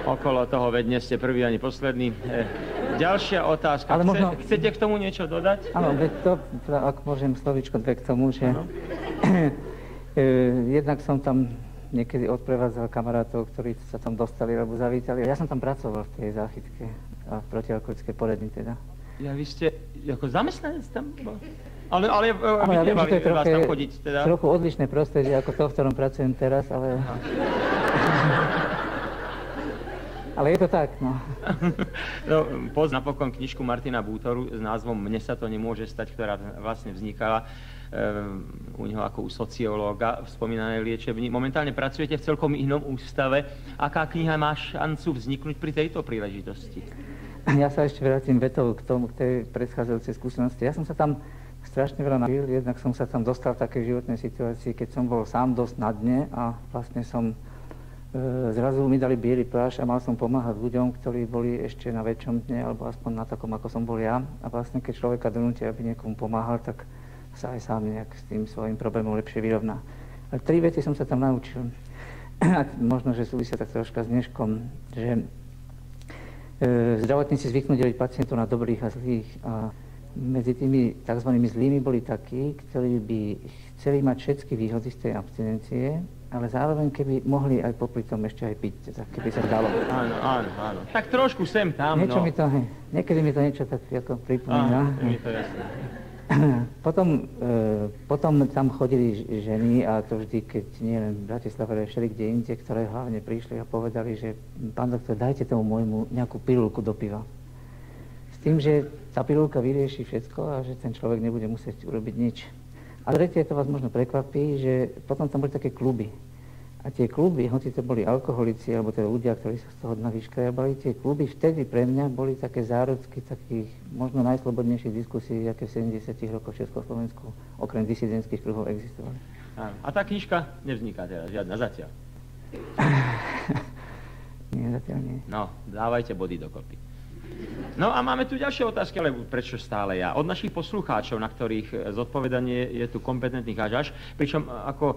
okolo toho, veď nie ste prvý ani posledný. Ďalšia otázka. Ale možno... Chcete k tomu niečo dodať? Áno, veď to, ak môžem slovíčko dve k tomu, že jednak som tam niekedy odprevádzal kamarátov, ktorí sa tam dostali alebo zavítali. Ja som tam pracoval v tej záchytke a v protialkoholickej poradni teda. Ja, vy ste ako zamestnanec tam bol? Ale ja viem, že to je vás tam chodiť, teda. Trochu odlišné prostredie ako to, v ktorom pracujem teraz, ale... Ale je to tak, no. No, napokon knižku Martina Bútoru s názvom Mne sa to nemôže stať, ktorá vlastne vznikala u neho ako u sociológa v spomínanej liečebni. Momentálne pracujete v celkom inom ústave. Aká kniha má šancu vzniknúť pri tejto príležitosti? Ja sa ešte vrátim vetou k tej predchádzajúcej skúsenosti. Ja som sa tam strašne veľa naučil, jednak som sa tam dostal v takej životnej situácii, keď som bol sám dosť na dne a vlastne som zrazu mi dali biely plášť a mal som pomáhať ľuďom, ktorí boli ešte na väčšom dne, alebo aspoň na takom, ako som bol ja. A vlastne keď človeka donútia, aby niekomu pomáhal, tak sa aj sám nejak s tým svojím problémom lepšie vyrovná. Ale 3 vety som sa tam naučil. A možno, že súvisia tak troška s dneškom, že zdravotníci zvyknú deliť pacientov na dobrých a zlých. A medzi tými tzv. Zlými boli takí, ktorí by chceli mať všetky výhody z tej abstinencie, ale zároveň keby mohli aj popri tom ešte aj piť, tak keby sa dalo. Áno. Tak trošku sem tam, niečo mi to, niekedy mi to niečo tak ako pripomína. Mi to jasné. Potom tam chodili ženy, a to vždy, keď nie len v Bratislave, ale všeli kde inde, ktoré hlavne prišli a povedali, že pán doktor, dajte tomu môjmu nejakú pilulku do piva. S tým, že tá pilulka vyrieši všetko a že ten človek nebude musieť urobiť nič. A tretie, to vás možno prekvapí, že potom tam boli také kluby. A A tie kluby, hoci to boli alkoholici, alebo teda ľudia, ktorí sa z toho dna vyškriabali, tie kluby vtedy pre mňa boli také zárodky takých možno najslobodnejších diskusí, aké v 70 rokoch v Československu okrem disidentských kruhov existovali. A tá knižka nevzniká teraz, žiadna zatiaľ. Nie, zatiaľ nie. No, dávajte body dokopy. No a máme tu ďalšie otázky, ale prečo stále ja? Od našich poslucháčov, na ktorých zodpovedanie je tu kompetentný až, pričom ako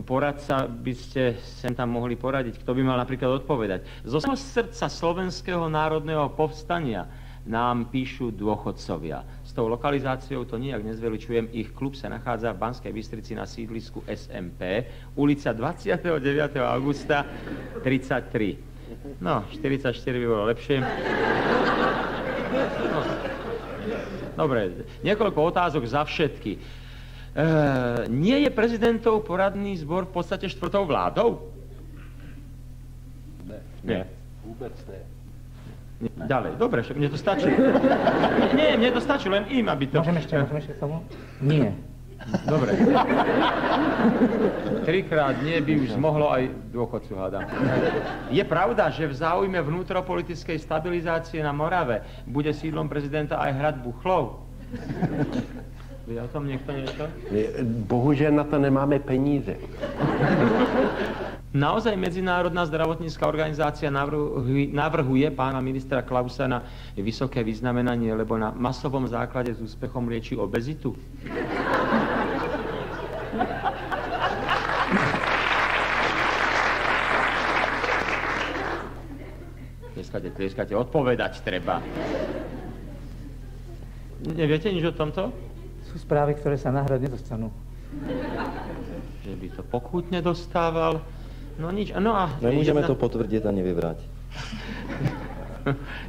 poradca by ste sem tam mohli poradiť, kto by mal napríklad odpovedať. Zo srdca Slovenského národného povstania nám píšu dôchodcovia. S tou lokalizáciou to nijak nezveličujem. Ich klub sa nachádza v Banskej Bystrici na sídlisku SMP, ulica 29. augusta 33. No, 44 by bolo lepšie. No. Dobre, niekoľko otázok za všetky. Nie je prezidentov poradný zbor v podstate štvrtou vládou? Ne. Vôbec ne. Ďalej, dobre, však mne to stačí. Nie, mne to stačí, len im, aby to... Môžeme ešte k tomu? Nie. Dobre. Trikrát nie by už mohlo aj dôchodcu, hádam. Je pravda, že v záujme vnútropolitickej stabilizácie na Morave bude sídlom prezidenta aj hrad Buchlov? Vie o tom niekto niečo? Bohužel na to nemáme peníze. Naozaj Medzinárodná zdravotnícka organizácia navrhuje pána ministra Klausa na vysoké vyznamenanie, lebo na masovom základe s úspechom lieči obezitu? Tlieskate, odpovedať treba. Neviete nič o tomto? Sú správy, ktoré sa na hrad nedostanú. Že by to pokútne dostával? No nič, no a... Nemôžeme to potvrdiť a nevyvrať.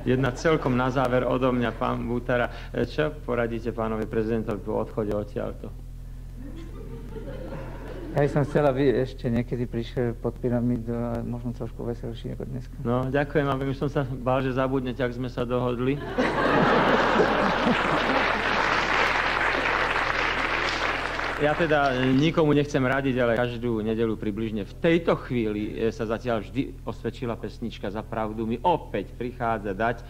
Jedna celkom na záver odo mňa, pán Bútara. Čo poradíte pánovi prezidentovi po odchode odtiaľto? Ja by som chcel, aby ešte niekedy prišiel pod pyramídu a možno trošku veselší ako dneska. No, ďakujem, aby už som sa bál, že zabudnete, ak sme sa dohodli. Ja teda nikomu nechcem radiť, ale každú nedeľu približne v tejto chvíli sa zatiaľ vždy osvedčila pesnička Za pravdu mi opäť prichádza dať.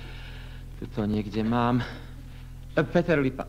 Tuto niekde mám. Peter Lipa.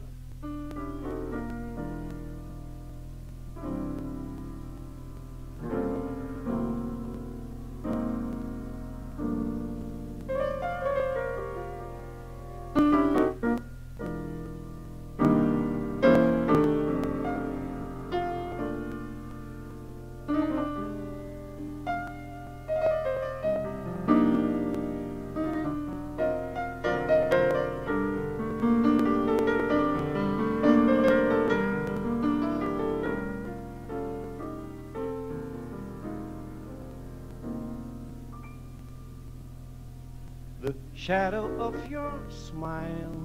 Shadow of your smile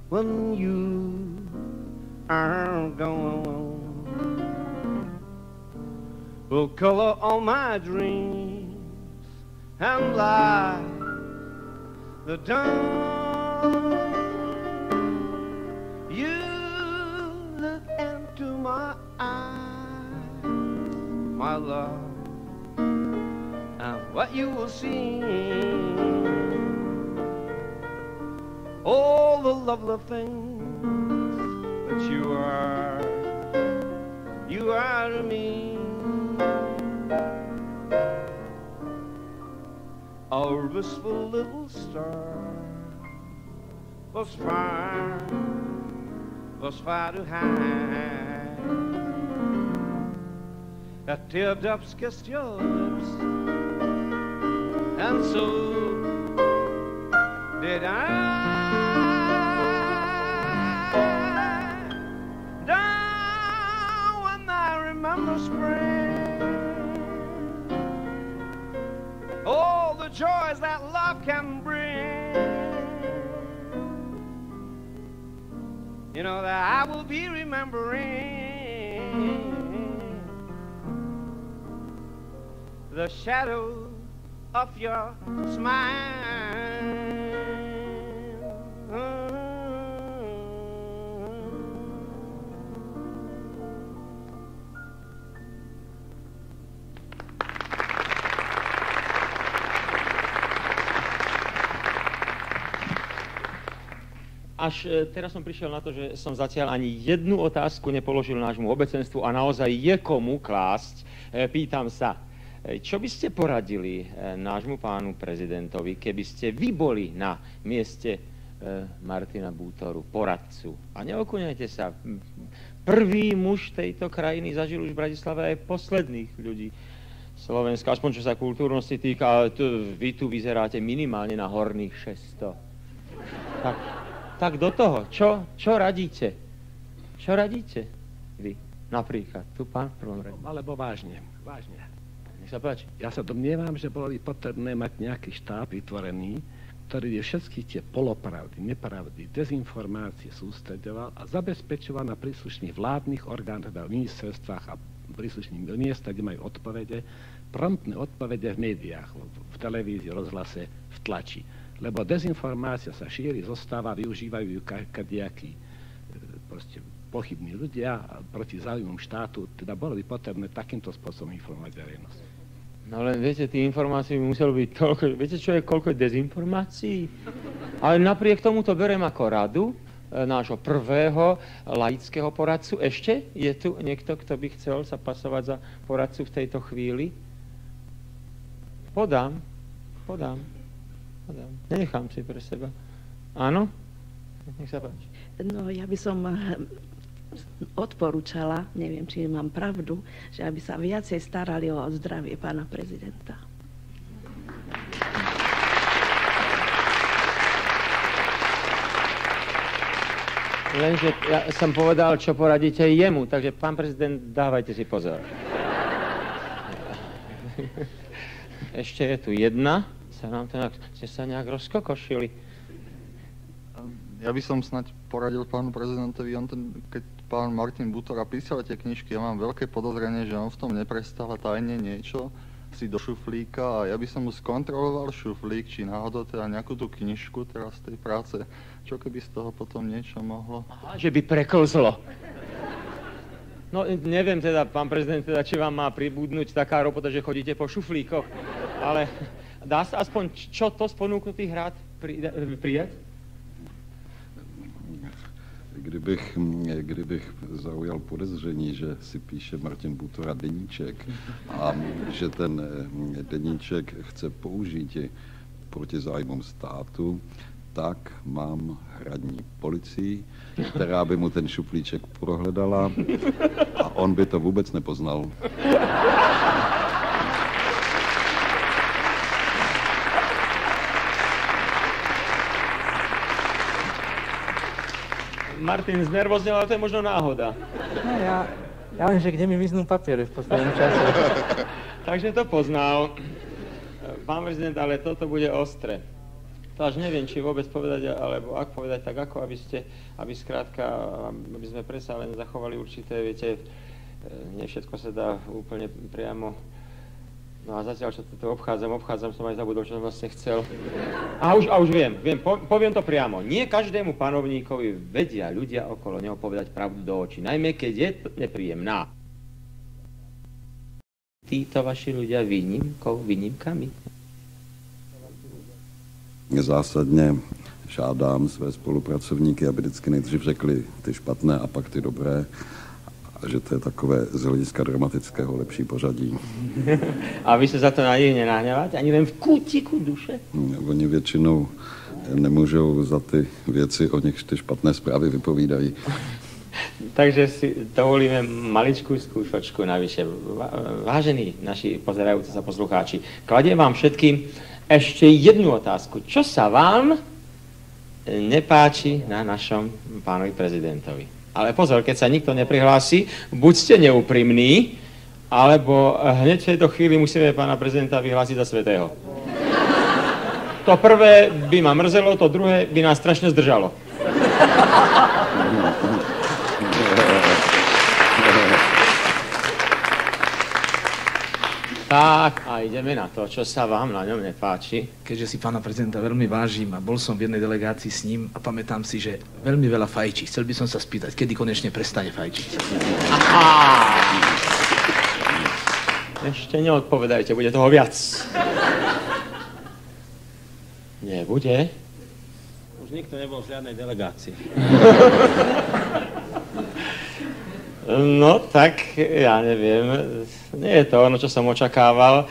when you are gone will color all my dreams and light the dawn. You look into my eyes, my love, and what you will see, all the lovely things that you are to me. Our wistful little star was far too high. That teardrops kissed your lips, and so did I. Now when I remember spring, all the joys that love can bring, you know that I will be remembering the shadow of your smile. až teraz som prišiel na to, že som zatiaľ ani jednu otázku nepoložil nášmu obecenstvu a naozaj je komu klásť. Pýtam sa, čo by ste poradili nášmu pánu prezidentovi, keby ste vy boli na mieste Martina Bútoru, poradcu? A neokúňajte sa, prvý muž tejto krajiny zažil už v Bratislave aj posledných ľudí Slovenska, aspoň čo sa kultúrnosti týka, vy tu vyzeráte minimálne na horných 600. Tak do toho, čo radíte? Čo radíte vy? Napríklad, tu pán v prvom rade. Alebo vážne. Nech sa páči. Ja sa domnievam, že bolo by potrebné mať nejaký štáb vytvorený, ktorý by všetky tie polopravdy, nepravdy, dezinformácie sústreďoval a zabezpečoval na príslušných vládnych orgánoch, v ministerstvách a príslušných miest, kde majú odpovede, promptné odpovede v médiách, v televízii, rozhlase, v tlači. Lebo dezinformácia sa šíri, zostáva, využívajú kadejakí proste pochybní ľudia proti záujmom štátu, teda bolo by potrebné takýmto spôsobom informovať verejnosť. No len viete, tých informácií by muselo byť toľko, viete čo je, koľko je dezinformácií? Ale napriek tomu to beriem ako radu nášho prvého laického poradcu. Ešte je tu niekto, kto by chcel sa pasovať za poradcu v tejto chvíli? Podám. Nenechám si pre seba. Áno? Nech sa páči. No, ja by som odporúčala, neviem, či mám pravdu, že aby sa viacej starali o zdravie pána prezidenta. Lenže ja som povedal, čo poradíte jemu, takže pán prezident, dávajte si pozor. Ešte je tu jedna. Ste sa nejak rozkokošili. Ja by som snáď poradil pánu prezidentovi, keď pán Martin Bútora písal tie knižky, ja mám veľké podozrenie, že on v tom neprestáva tajne niečo si do šuflíka a ja by som mu skontroloval šuflík, či náhodou teda nejakú tú knižku teraz z tej práce, čo keby z toho potom niečo mohlo. Aha, že by preklzlo. No neviem teda, pán prezident, teda, či vám má pribudnúť taká robota, že chodíte po šuflíkoch, ale dá sa aspoň čo to z ponúknutých rád prijať? Kdybych zaujal podezření, že si píše Martin Bútora deníček a že ten deníček chce použít proti zájmům státu, tak mám hradní policii, která by mu ten šuplíček prohledala a on by to vůbec nepoznal. Martin znervoznil, ale to je možno náhoda. No ja len, že kde mi vyznú papiere v poslednom čase. Takže to poznal. Pán prezident, ale toto bude ostré. To až neviem, či vôbec povedať, alebo ak povedať, tak ako, aby skrátka, aby sme predsa len zachovali určité, viete, nie všetko sa dá úplne priamo. No a zatiaľ, čo to obchádzam, som aj zabudol, čo som vlastne chcel. A už viem, poviem to priamo. Nie každému panovníkovi vedia ľudia okolo neho povedať pravdu do očí, najmä keď je nepríjemná. Títo vaši ľudia výnimkami? Zásadně žádám své spolupracovníky, aby vždycky nejdřív řekli ty špatné a pak ty dobré. A že to je takové z hlediska dramatického lepší pořadí. A vy se za to na nich nenahňaváte? Ani len v kútiku duše? Oni většinou nemůžou za ty věci, o nichž ty špatné zprávy vypovídají. Takže si dovolíme maličkú skúšočku navyše. Vážení naši pozerajúci sa poslucháči, kladiem vám všetkým ešte jednu otázku. Čo sa vám nepáči na našom pánovi prezidentovi? Ale pozor, keď sa nikto neprihlási, buď ste neúprimní, alebo hneď v tejto chvíli musíme pána prezidenta vyhlásiť za svätého. To prvé by ma mrzelo, to druhé by nás strašne zdržalo. Tak, a ideme na to, čo sa vám na ňom nepáči. Keďže si pána prezidenta veľmi vážim a bol som v jednej delegácii s ním a pamätám si, že veľmi veľa fajčí. Chcel by som sa spýtať, kedy konečne prestane fajčiť. Aha! Ešte neodpovedajte, bude toho viac. Nebude? Už nikto nebol v žiadnej delegácii. No tak, ja neviem, nie je to ono, čo som očakával.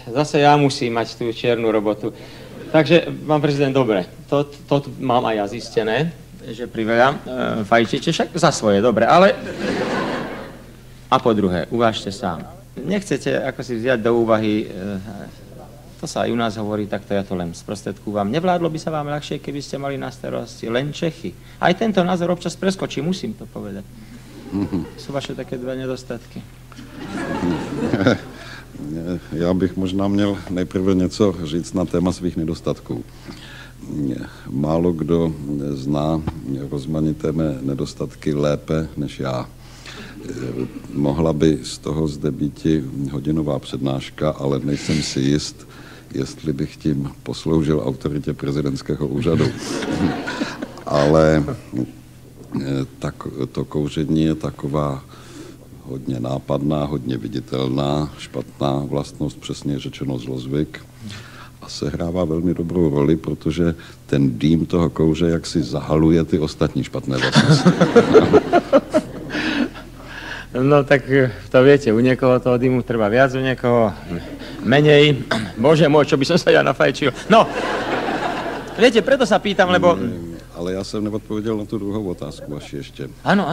Zase ja musím mať tú čiernu robotu. Takže, pán prezident, dobre, to mám aj ja zistené, že priveľa fajčíte, však za svoje, dobre, ale... A po druhé, uvážte sám. Nechcete ako si vziať do úvahy, to sa aj u nás hovorí, tak to ja to len sprostredkúvam. Nevládlo by sa vám ľahšie, keby ste mali na starosti len Čechy. Aj tento názor občas preskočí, musím to povedať. Sú vaše také dva nedostatky. Já bych možná měl nejprve něco říct na téma svých nedostatků. Málo kdo zná rozmanité mé nedostatky lépe než já. Mohla by z toho zde být hodinová přednáška, ale nejsem si jist, jestli bych tím posloužil autoritě prezidentského úřadu. Ale tak to kouření je taková hodně nápadná, hodně viditelná, špatná vlastnost, přesně řečeno zlozvyk. A sehrává velmi dobrou roli, protože ten dým toho kouře jaksi zahaluje ty ostatní špatné vlastnosti. No tak to viete, u niekoho toho dymu trvá viac, u niekoho menej. Bože môj, čo by som sa ja nafajčil. No, viete, preto sa pýtam, lebo... Ale já jsem neodpověděl na tu druhou otázku vaši ještě. Ano,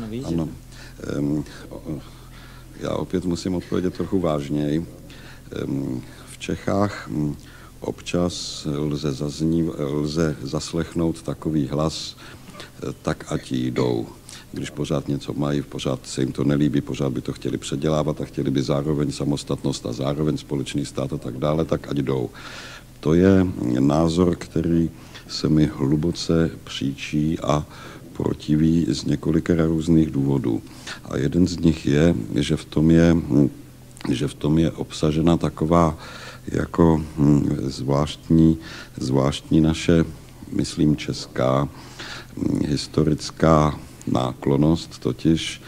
vidíte. Ano. Já opět musím odpovědět trochu vážněji. V Čechách občas lze zaslechnout takový hlas, tak ať jdou. Když pořád něco mají, pořád se jim to nelíbí, pořád by to chtěli předělávat a chtěli by zároveň samostatnost a zároveň společný stát a tak dále, tak ať jdou. To je názor, který se mi hluboce příčí a protiví z několika různých důvodů. A jeden z nich je, že v tom je obsažena taková jako zvláštní naše, myslím, česká historická náklonost, totiž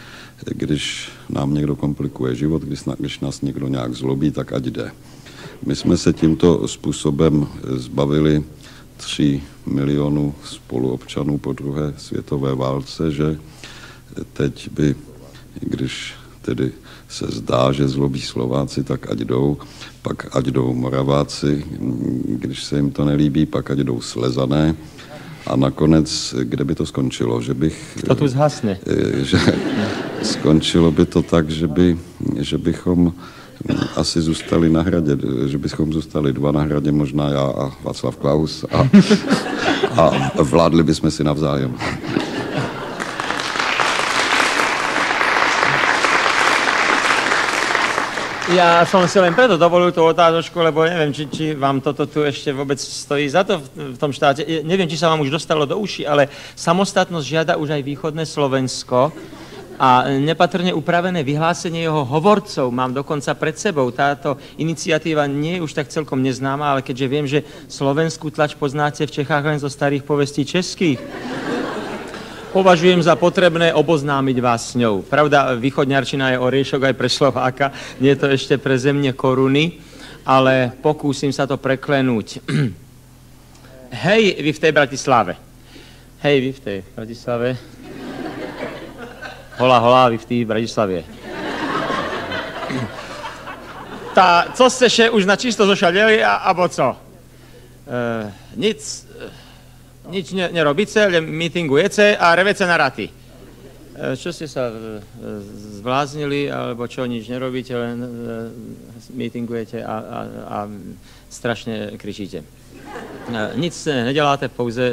když nám někdo komplikuje život, když nás někdo nějak zlobí, tak ať jde. My jsme se tímto způsobem zbavili 3 milionů spoluobčanů po druhé světové válce, že teď by, když tedy se zdá, že zlobí Slováci, tak ať jdou, pak ať jdou Moraváci, když se jim to nelíbí, pak ať jdou Slezané. A nakonec, kde by to skončilo? Že bych... To tu zhasne. Že skončilo by to tak, že bychom asi zůstali na hradě, že bychom zůstali 2 na hradě, možná já a Václav Klaus a vládli bychom si navzájem. Ja som si len preto dovolil tú otázočku, lebo neviem, či vám toto tu ešte vôbec stojí za to v tom štáte. Neviem, či sa vám už dostalo do uší, ale samostatnosť žiada už aj východné Slovensko a nepatrne upravené vyhlásenie jeho hovorcov mám dokonca pred sebou. Táto iniciatíva nie je už tak celkom neznáma, ale keďže viem, že slovenskú tlač poznáte v Čechách len zo starých povestí českých, považujem za potrebné oboznámiť vás s ňou. Pravda, východňarčina je oriešok aj pre Slováka, nie je to ešte pre zemne koruny, ale pokúsim sa to preklenúť. Hej, vy v tej Bratislave. Hej, vy v tej Bratislave. Hola, hola, vy v tej Bratislave. Tá, co ste še už na čisto zošadeli, abo co? Nič nerobíce, ale mítingujete a revece na raty. Čo ste sa zvláznili, alebo čo, nič nerobíte, len mítingujete a strašne kričíte. Nic neděláte, pouze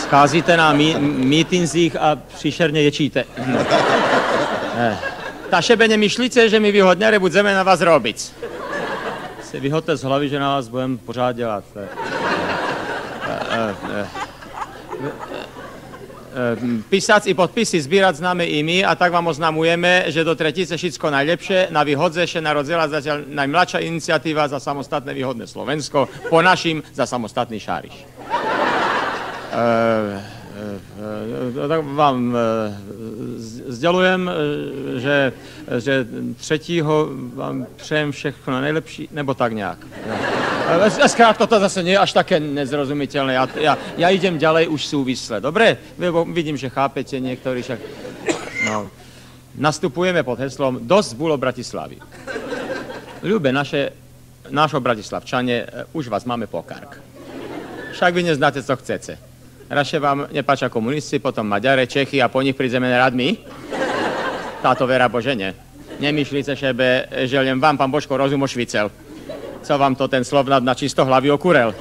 scházíte na mítinzích a příšerně ječíte. Ta šebene myšlice, že my výhodňare budeme na vás robiť. Si vyhodte z hlavy, že na vás budem pořád dělat. Písať i podpisy zbierať známe i my a tak vám oznamujeme, že do tretice všetko najlepšie. Na výhodze še narodzila zatiaľ najmladšia iniciatíva za samostatné výhodné Slovensko, po našim za samostatný Šáriš. Tak vám sdělujem, že 3. vám přejem všechno nejlepší, nebo tak nějak. Skrátka, to zase nie je až také nezrozumiteľné. Ja idem ďalej už súvisle. Dobre? Vidím, že chápete niektorí však. No. Nastupujeme pod heslom Dosť bolo Bratislavy. Ľube, našo Bratislavčane, už vás máme po kark. Však vy neznáte, co chcete. Radšej vám nepáčia komunisti, potom Maďare, Čechy a po nich prídzeme rád my? Táto vera Bože, nie. Nemyšlíte, že len vám, pán Božko, rozum ošvicel. Co vám to ten slovnad na čisto hlavy okurel?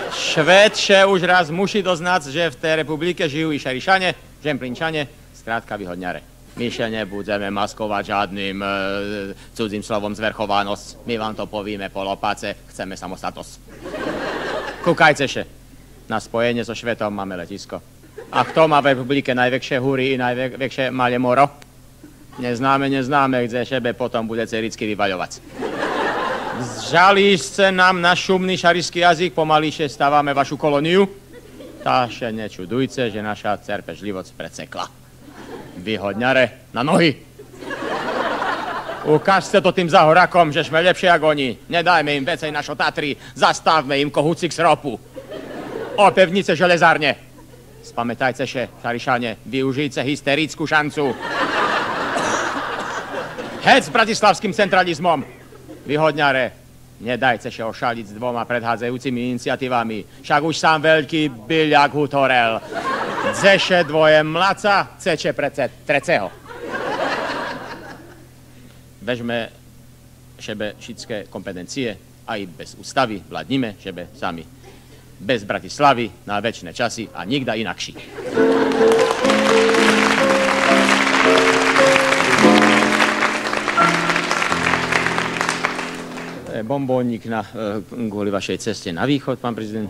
Švédše už raz musí doznať, že v tej republike žijú i Šarišane, Žemplinčane, skrátka vyhodňare. My še nebudeme maskovať žádnym cudzím slovom zverchovanosť. My vám to povíme po lopáce, chceme samostatnosť. Kúkajte še, na spojenie so Švetom máme letisko. A kto má v republike najväčšie húry i najväčšie malé moro? Neznáme, kde šebe potom bude cericky vyvaľovať. Žalíš se nám na šumný šarišský jazyk, pomalýše stávame vašu kolóniu? Tá še nečudujte, že naša cerpežlivosť precekla. Vyhodňare, na nohy! Ukážte to tým zahorakom, že sme lepšie ako oni. Nedajme im vecej našo Tatry, zastavme im kohúcik z ropu. O pevnice železárne. Spamätajte še, Šarišane, využijte hysterickú šancu. Hec s bratislavským centralizmom. Vyhodňare, nedajte še ošaliť s dvoma predhádzajúcimi iniciatívami. Však už sám veľký byľak hutorel. Dzeše dvoje mlaca, ceče treceho. Vežme šebe všetké kompetencie, aj bez ústavy vládnime šebe sami. Bez Bratislavy na večné časy a nikda inakší. Bombónik kvôli vašej ceste na východ, pán prezident.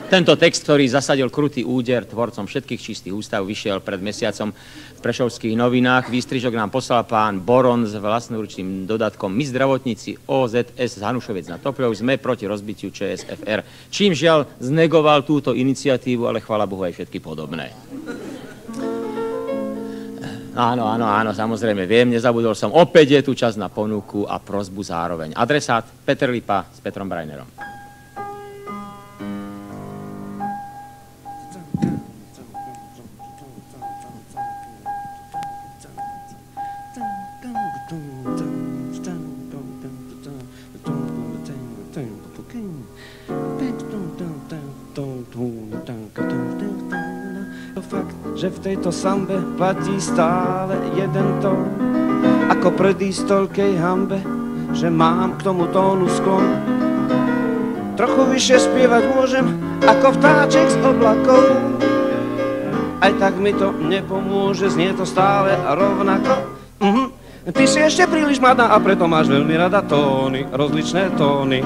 Tento text, ktorý zasadil krutý úder tvorcom všetkých čistých ústav, vyšiel pred mesiacom v Prešovských novinách. Výstrižok nám poslal pán Boron s vlastnoručným dodatkom. My zdravotníci OZS z Hanušoviec na Topľov sme proti rozbitiu ČSFR. Čím žiaľ znegoval túto iniciatívu, ale chvála Bohu aj všetky podobné. Áno, samozrejme viem, nezabudol som. Opäť je tu čas na ponuku a prosbu zároveň. Adresát Peter Lipa s Petrom Brajnerom. Že v tejto sambe platí stále jeden tón, ako predísť toľkej hambe, že mám k tomu tónu sklon. Trochu vyššie spievať môžem, ako vtáček z oblakov. Aj tak mi to nepomôže, znie to stále rovnako. Ty si ešte príliš mladá a preto máš veľmi rada tóny, rozličné tóny.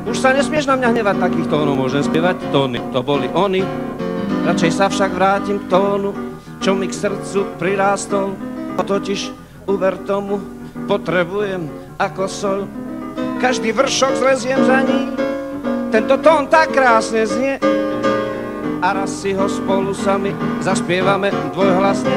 Už sa nesmieš na mňa hnevať, takých tónov môžem spievať tóny, to boli oni. Radšej sa však vrátim k tónu, čo mi k srdcu prirástol. Totiž, uver tomu, potrebujem ako sol. Každý vršok zleziem za ním, tento tón tak krásne znie. A raz si ho spolu sami zaspievame dvojhlasne.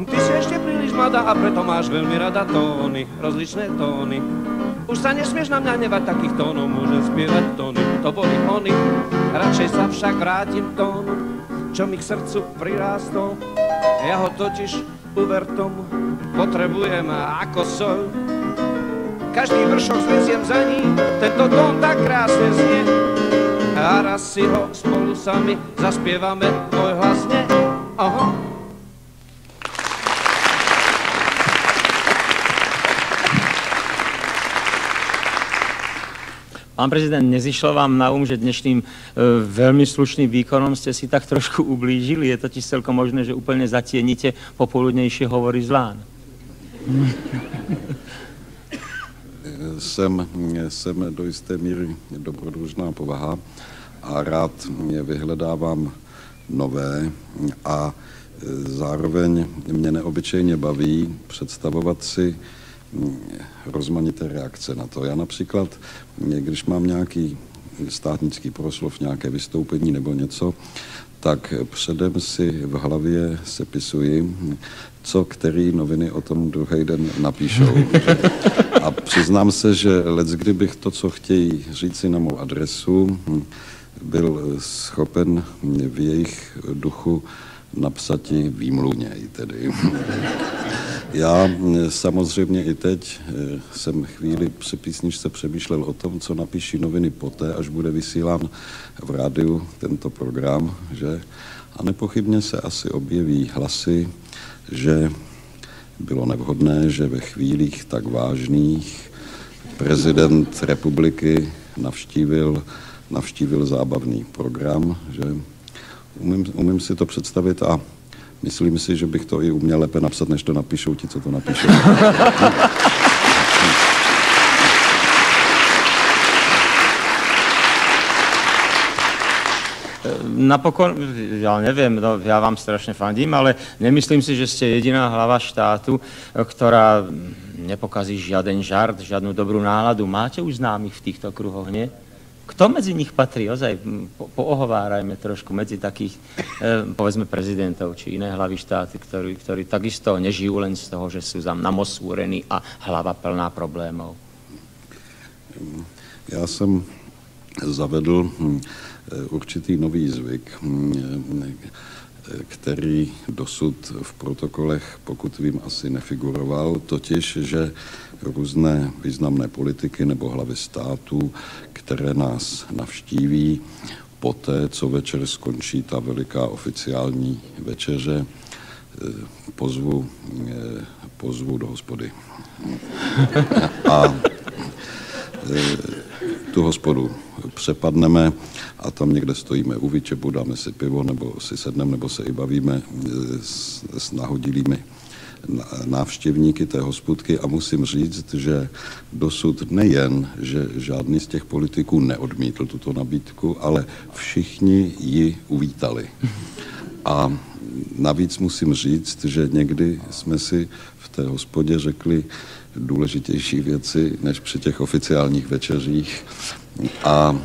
Ty si ešte príliš mladá a preto máš veľmi rada tóny, rozličné tóny. Už sa nesmieš na mňa hnevať, takých tónov môžem spievať tóny, to boli oni. Radšej sa však vrátim k tónu, čo mi k srdcu prirástol. Ja ho totiž, uver tomu, potrebujem ako sol. Každý vršok zleziem za ním, tento tón tak krásne znie. A raz si ho spolu sami zaspievame dvojhlasne. Aha. Pán prezident, nezišlo vám na že dnešným veľmi slušným výkonom ste si tak trošku ublížili? Je totiž celkom možné, že úplne zatienite popoludnejšie hovory zlán. Jsem do jisté míry dobrodružná povaha a rád vyhledávám nové a zároveň mě neobyčejně baví představovat si rozmanité reakce na to. Já například, když mám nějaký státnický proslov, nějaké vystoupení nebo něco, tak předem si v hlavě sepisuji, co který noviny o tom druhý den napíšou. A přiznám se, že leckdybych to, co chtějí říci na mou adresu, byl schopen v jejich duchu napsati výmluvněji tedy. Já samozřejmě i teď jsem chvíli při písničce přemýšlel o tom, co napíší noviny poté, až bude vysílán v rádiu tento program, že? A nepochybně se asi objeví hlasy, že bylo nevhodné, že ve chvílích tak vážných prezident republiky navštívil zábavný program, že umím si to představit a myslím si, že bych to i uměl lépe napsat, než to napíšou ti, co to napíšou. Napokon, ja neviem, no, ja vám strašne fandím, ale nemyslím si, že ste jediná hlava štátu, ktorá nepokazí žiaden žart, žiadnu dobrú náladu. Máte už známych v týchto kruhoch, nie? Kto medzi nich patrí? Ozaj, poohovárajme trošku medzi takých, povedzme, prezidentov či iné hlavy štáty, ktorí takisto nežijú len z toho, že sú namosúrení a hlava plná problémov. Já jsem zavedl určitý nový zvyk, který dosud v protokolech, pokud vím, asi nefiguroval, totiž, že různé významné politiky nebo hlavy států, které nás navštíví poté, co večer skončí ta veliká oficiální večeře, pozvu do hospody. A tu hospodu přepadneme a tam někde stojíme u výčepu, dáme si pivo, nebo si sedneme, nebo se i bavíme s nahodilými návštěvníky té hospodky a musím říct, že dosud nejen, že žádný z těch politiků neodmítl tuto nabídku, ale všichni ji uvítali. A navíc musím říct, že někdy jsme si v té hospodě řekli důležitější věci než při těch oficiálních večeřích. A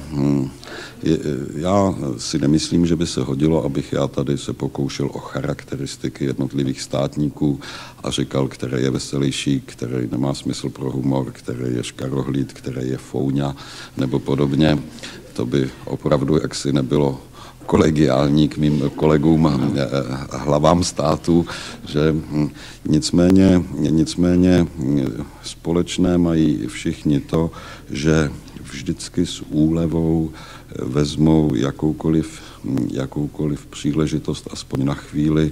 já si nemyslím, že by se hodilo, abych já tady se pokoušel o charakteristiky jednotlivých státníků a říkal, který je veselější, který nemá smysl pro humor, který je škarohlíd, který je fouňa nebo podobně. To by opravdu jaksi nebylo kolegiální k mým kolegům, hlavám státu, že nicméně společné mají všichni to, že vždycky s úlevou vezmou jakoukoliv příležitost aspoň na chvíli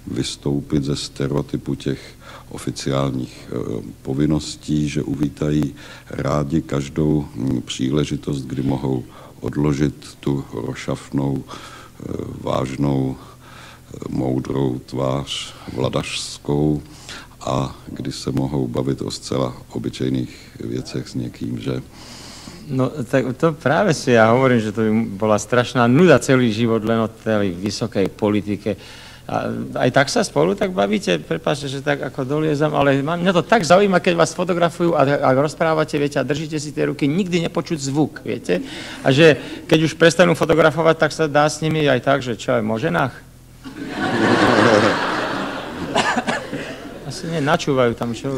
vystoupit ze stereotypu těch oficiálních povinností, že uvítají rádi každou příležitost, kdy mohou odložit tu rošafnou, vážnou, moudrou tvář vladařskou a kdy se mohou bavit o zcela obyčejných věcech s někým, že... No, tak to práve si ja hovorím, že to by bola strašná nuda celý život len o tej vysokej politike. A aj tak sa spolu tak bavíte? Prepáčte, že tak ako doliezam, ale mňa to tak zaujíma, keď vás fotografujú a rozprávate, viete, a držíte si tie ruky, nikdy nepočuť zvuk, viete? A že keď už prestanú fotografovať, tak sa dá s nimi aj tak, že čo aj o ženách? Asi načúvajú tam, čo?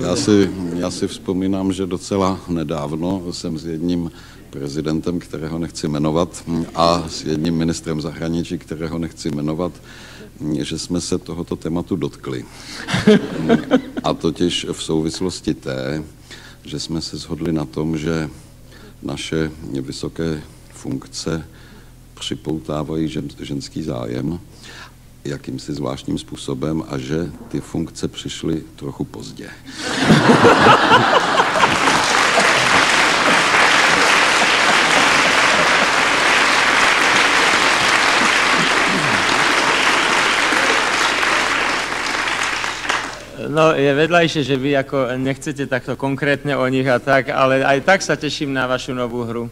Já si vzpomínám, že docela nedávno jsem s jedním prezidentem, kterého nechci jmenovat, a s jedním ministrem zahraničí, kterého nechci jmenovat, že jsme se tohoto tématu dotkli. A totiž v souvislosti té, že jsme se shodli na tom, že naše vysoké funkce připoutávají ženský zájem jakýmsi zvláštním způsobem a že ty funkce přišly trochu pozdě. No, je vedľajšie, že vy ako nechcete takto konkrétne o nich a tak, ale aj tak sa teším na vašu novú hru.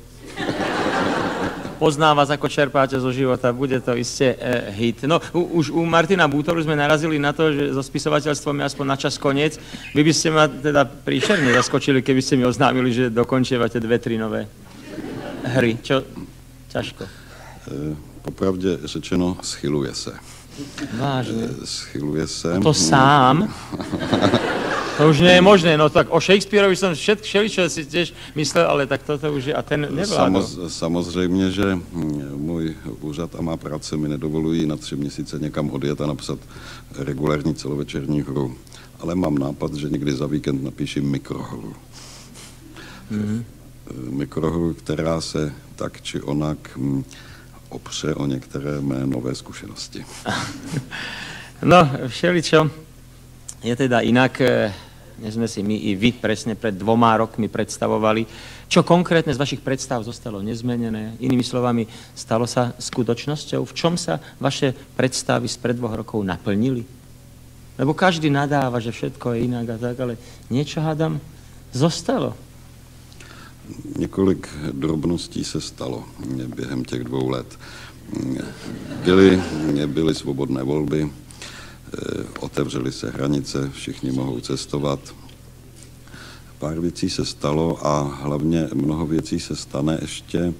Poznám vás, ako čerpáte zo života, bude to iste hit. No, už u Martina Bútoru sme narazili na to, že so spisovateľstvom je aspoň na čas koniec. Vy by ste ma teda príšerne zaskočili, keby ste mi oznámili, že dokončievate 2-3 nové hry. Čo? Ťažko. Popravdě řečeno, schyluje se. Vážne? Schyluje se. To sám? To už nie je možné, no tak o Shakespeareovi som všeličo si tiež myslel, ale tak toto už je, a ten nevládol. Samozřejmě, že můj úřad a má práce mi nedovolují na 3 měsíce někam odjet a napsat regulární celovečerní hru. Ale mám nápad, že někdy za víkend napíším mikrohru. Mikrohru, která se tak či onak opře o některé mé nové zkušenosti. No, všeličo je teda inak, než sme si my i vy presne pred 2 rokmi predstavovali. Čo konkrétne z vašich predstav zostalo nezmenené? Inými slovami, stalo sa skutočnosťou? V čom sa vaše predstavy spred 2 rokov naplnili? Lebo každý nadáva, že všetko je inak a tak, ale niečo, hádam, zostalo. Několik drobností se stalo během těch 2 let. Byly svobodné volby, otevřely se hranice, všichni mohou cestovat. Pár věcí se stalo a hlavně mnoho věcí se stane ještě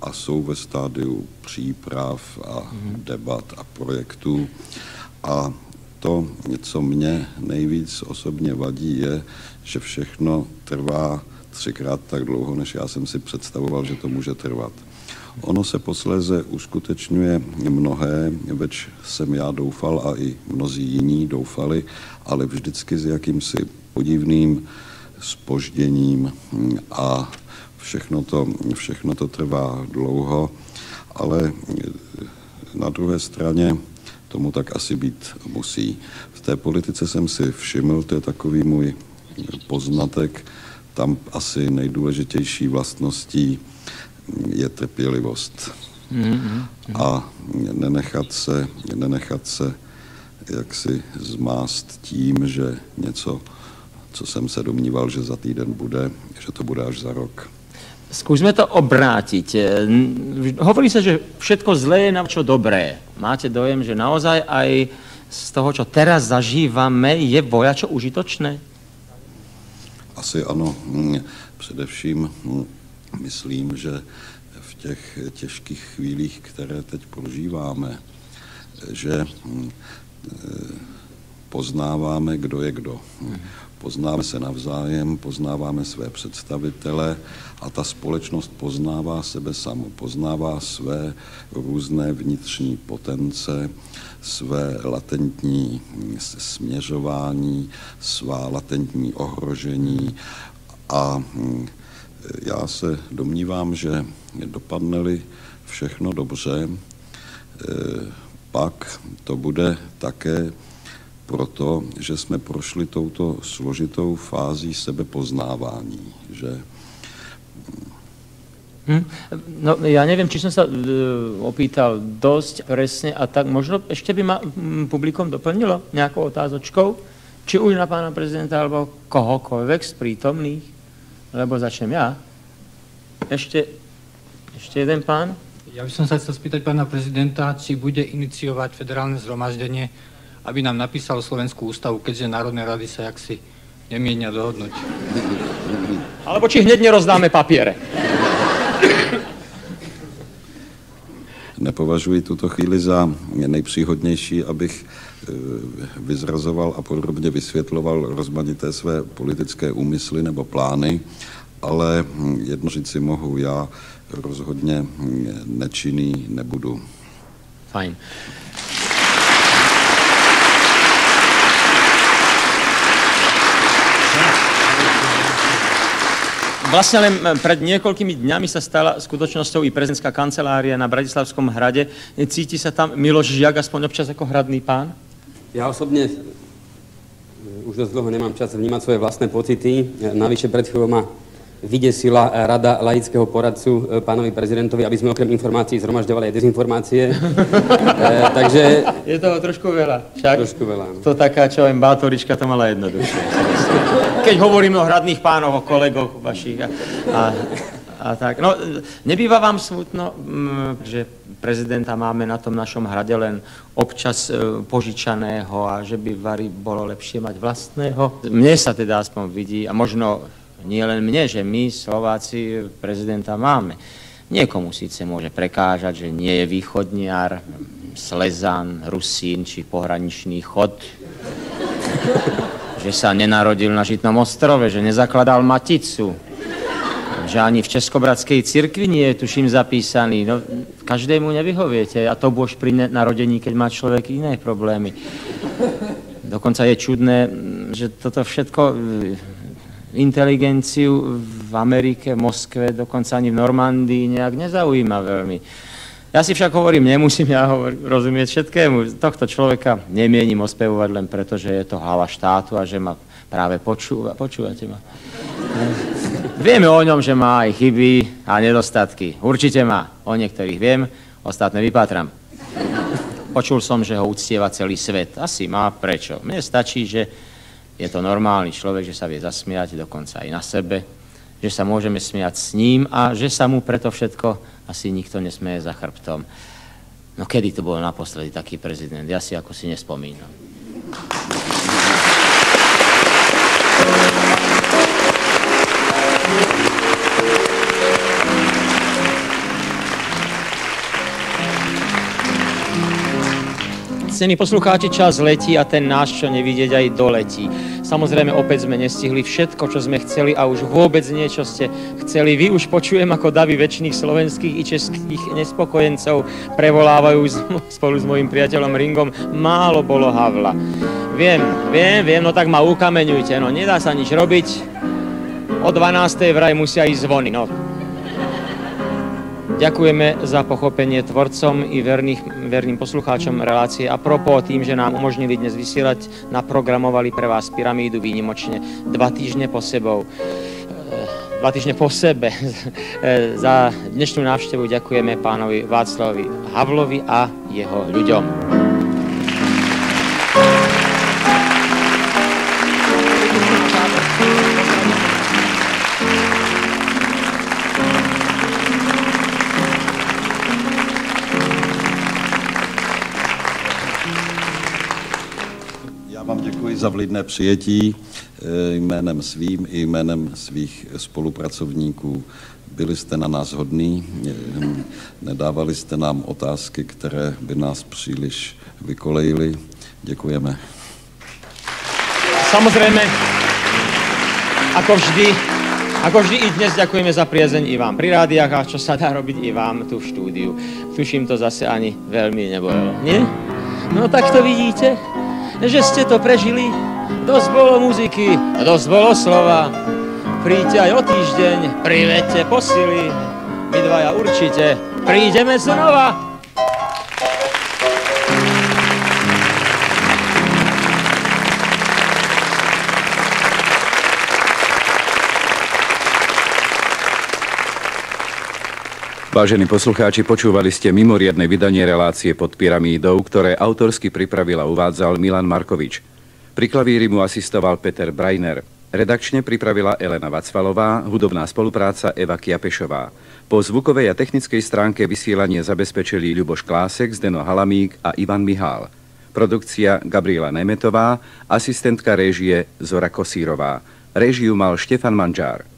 a jsou ve stádiu příprav a debat a projektů. A to, co mě nejvíc osobně vadí, je, že všechno trvá 3krát tak dlouho, než já jsem si představoval, že to může trvat. Ono se posléze uskutečňuje mnohé, več jsem já doufal a i mnozí jiní doufali, ale vždycky s jakýmsi podivným zpožděním a všechno to trvá dlouho, ale na druhé straně tomu tak asi být musí. V té politice jsem si všiml, to je takový můj poznatek, tam asi nejdůležitější vlastností je trpělivost. A nenechat se jaksi zmást tím, že něco, co jsem se domníval, že za týden bude, že to bude až za rok. Skúsme to obrátiť. Hovorí sa, že všetko zlé je na čo dobré. Máte dojem, že naozaj aj z toho, čo teraz zažívame, je vojačo užitočné? Asi ano. Především myslím, že v těch těžkých chvílích, které teď prožíváme, že poznáváme, kdo je kdo. Poznáme se navzájem, poznáváme své představitele a ta společnost poznává sebe samu, poznává své různé vnitřní potence, své latentní směřování, svá latentní ohrožení a já se domnívám, že dopadne-li všechno dobře, pak to bude také proto, že jsme prošli touto složitou fází sebepoznávání, že... No, ja neviem, či som sa opýtal dosť presne a tak možno ešte by ma publikum doplnilo nejakou otázočkou, či už na pána prezidenta alebo kohokoľvek z prítomných, lebo začnem ja. Ešte jeden pán. Ja by som sa chcel spýtať pána prezidenta, či bude iniciovať federálne zhromaždenie, aby nám napísalo Slovenskú ústavu, keďže Národné rady sa jaksi nemienia dohodnúť. Alebo či hneď nerozdáme papiere. Nepovažuji tuto chvíli za nejpříhodnější, abych vyzrazoval a podrobně vysvětloval rozmanité své politické úmysly nebo plány, ale jedno říci mohu, já rozhodně nečinný nebudu. Fajn. Vlastne len pred niekoľkými dňami sa stala skutočnosťou i prezidentská kancelária na Bratislavskom hrade. Cíti sa tam Miloš Žiak aspoň občas ako hradný pán? Ja osobne už dosť dlho nemám čas vnímať svoje vlastné pocity. Navyše pred chvíľou ma vydesila rada laického poradcu pánovi prezidentovi, aby sme okrem informácií zhromažďovali aj dezinformácie. Takže... Je toho trošku veľa. Však trošku veľa. No. To taká, čo len bátorička, to mala jednoduchšie. Keď hovoríme o hradných pánoch, o kolegoch vašich a tak. No, nebýva vám smutno, že prezidenta máme na tom našom hrade len občas požičaného a že by vari bolo lepšie mať vlastného? Mne sa teda aspoň vidí, a možno nie len mne, že my, Slováci, prezidenta máme. Niekomu síce môže prekážať, že nie je východniar, Slezan, Rusín či pohraničný chod, že sa nenarodil na Žitnom ostrove, že nezakladal Maticu, že ani v Českobratskej cirkvi nie je, tuším, zapísaný. No, každému nevyhoviete, a to bož pri narodení, keď má človek iné problémy. Dokonca je čudné, že toto všetko inteligenciu v Amerike, v Moskve, dokonca ani v Normandii nejak nezaujíma veľmi. Ja si však hovorím, nemusím rozumieť všetkému. Tohto človeka nemienim ospevovať len preto, že je to hlava štátu a že ma práve počúva. Počúvate ma? Vieme o ňom, že má aj chyby a nedostatky. Určite má. O niektorých viem, ostatné vypátram. Počul som, že ho uctieva celý svet. Asi má. Prečo? Mne stačí, že je to normálny človek, že sa vie zasmiať dokonca aj na sebe, že sa môžeme smiať s ním a že sa mu preto všetko asi nikto nesmeje za chrbtom. No kedy to bol naposledy taký prezident? Ja si ako si nespomínam. Cení poslucháči, čas letí a ten náš, čo nevidieť, aj doletí. Samozrejme, opäť sme nestihli všetko, čo sme chceli a už vôbec nie, čo ste chceli. Vy už počujem, ako davy väčšných slovenských i českých nespokojencov prevolávajú spolu s mojím priateľom Ringom. Málo bolo Havla. Viem, no tak ma ukameňujte, no nedá sa nič robiť. O 12. vraj musia ísť zvony, no. Ďakujeme za pochopenie tvorcom i verným poslucháčom relácie. A propos tým, že nám umožnili dnes vysielať, naprogramovali pre vás Pyramídu výnimočne 2 týždne po sebe. Za dnešnú návštevu ďakujeme pánovi Václavovi Havlovi a jeho ľuďom. Za vlídné přijetí jménem svým i jménem svých spolupracovníků. Byli jste na nás hodní, nedávali jste nám otázky, které by nás příliš vykolejily. Děkujeme. Samozrejme, ako vždy i dnes ďakujeme za priazeň i vám pri rádiách a čo sa dá robiť i vám tu v štúdiu. Tuším, to zase ani veľmi nebolo, nie? No tak to vidíte, že ste to prežili. Dosť bolo muziky, dosť bolo slova. Príďte aj o týždeň, priveďte posily. My dvaja určite prídeme znova. Vážení poslucháči, počúvali ste mimoriadne vydanie relácie Pod pyramídou, ktoré autorsky pripravil a uvádzal Milan Markovič. Pri klavíri mu asistoval Peter Brajner. Redakčne pripravila Elena Vacvalová, hudobná spolupráca Eva Kiapešová. Po zvukovej a technickej stránke vysielanie zabezpečili Ľuboš Klásek, Zdeno Halamík a Ivan Mihál. Produkcia Gabriela Nemetová, asistentka réžie Zora Kosírová. Réžiu mal Štefan Manžár.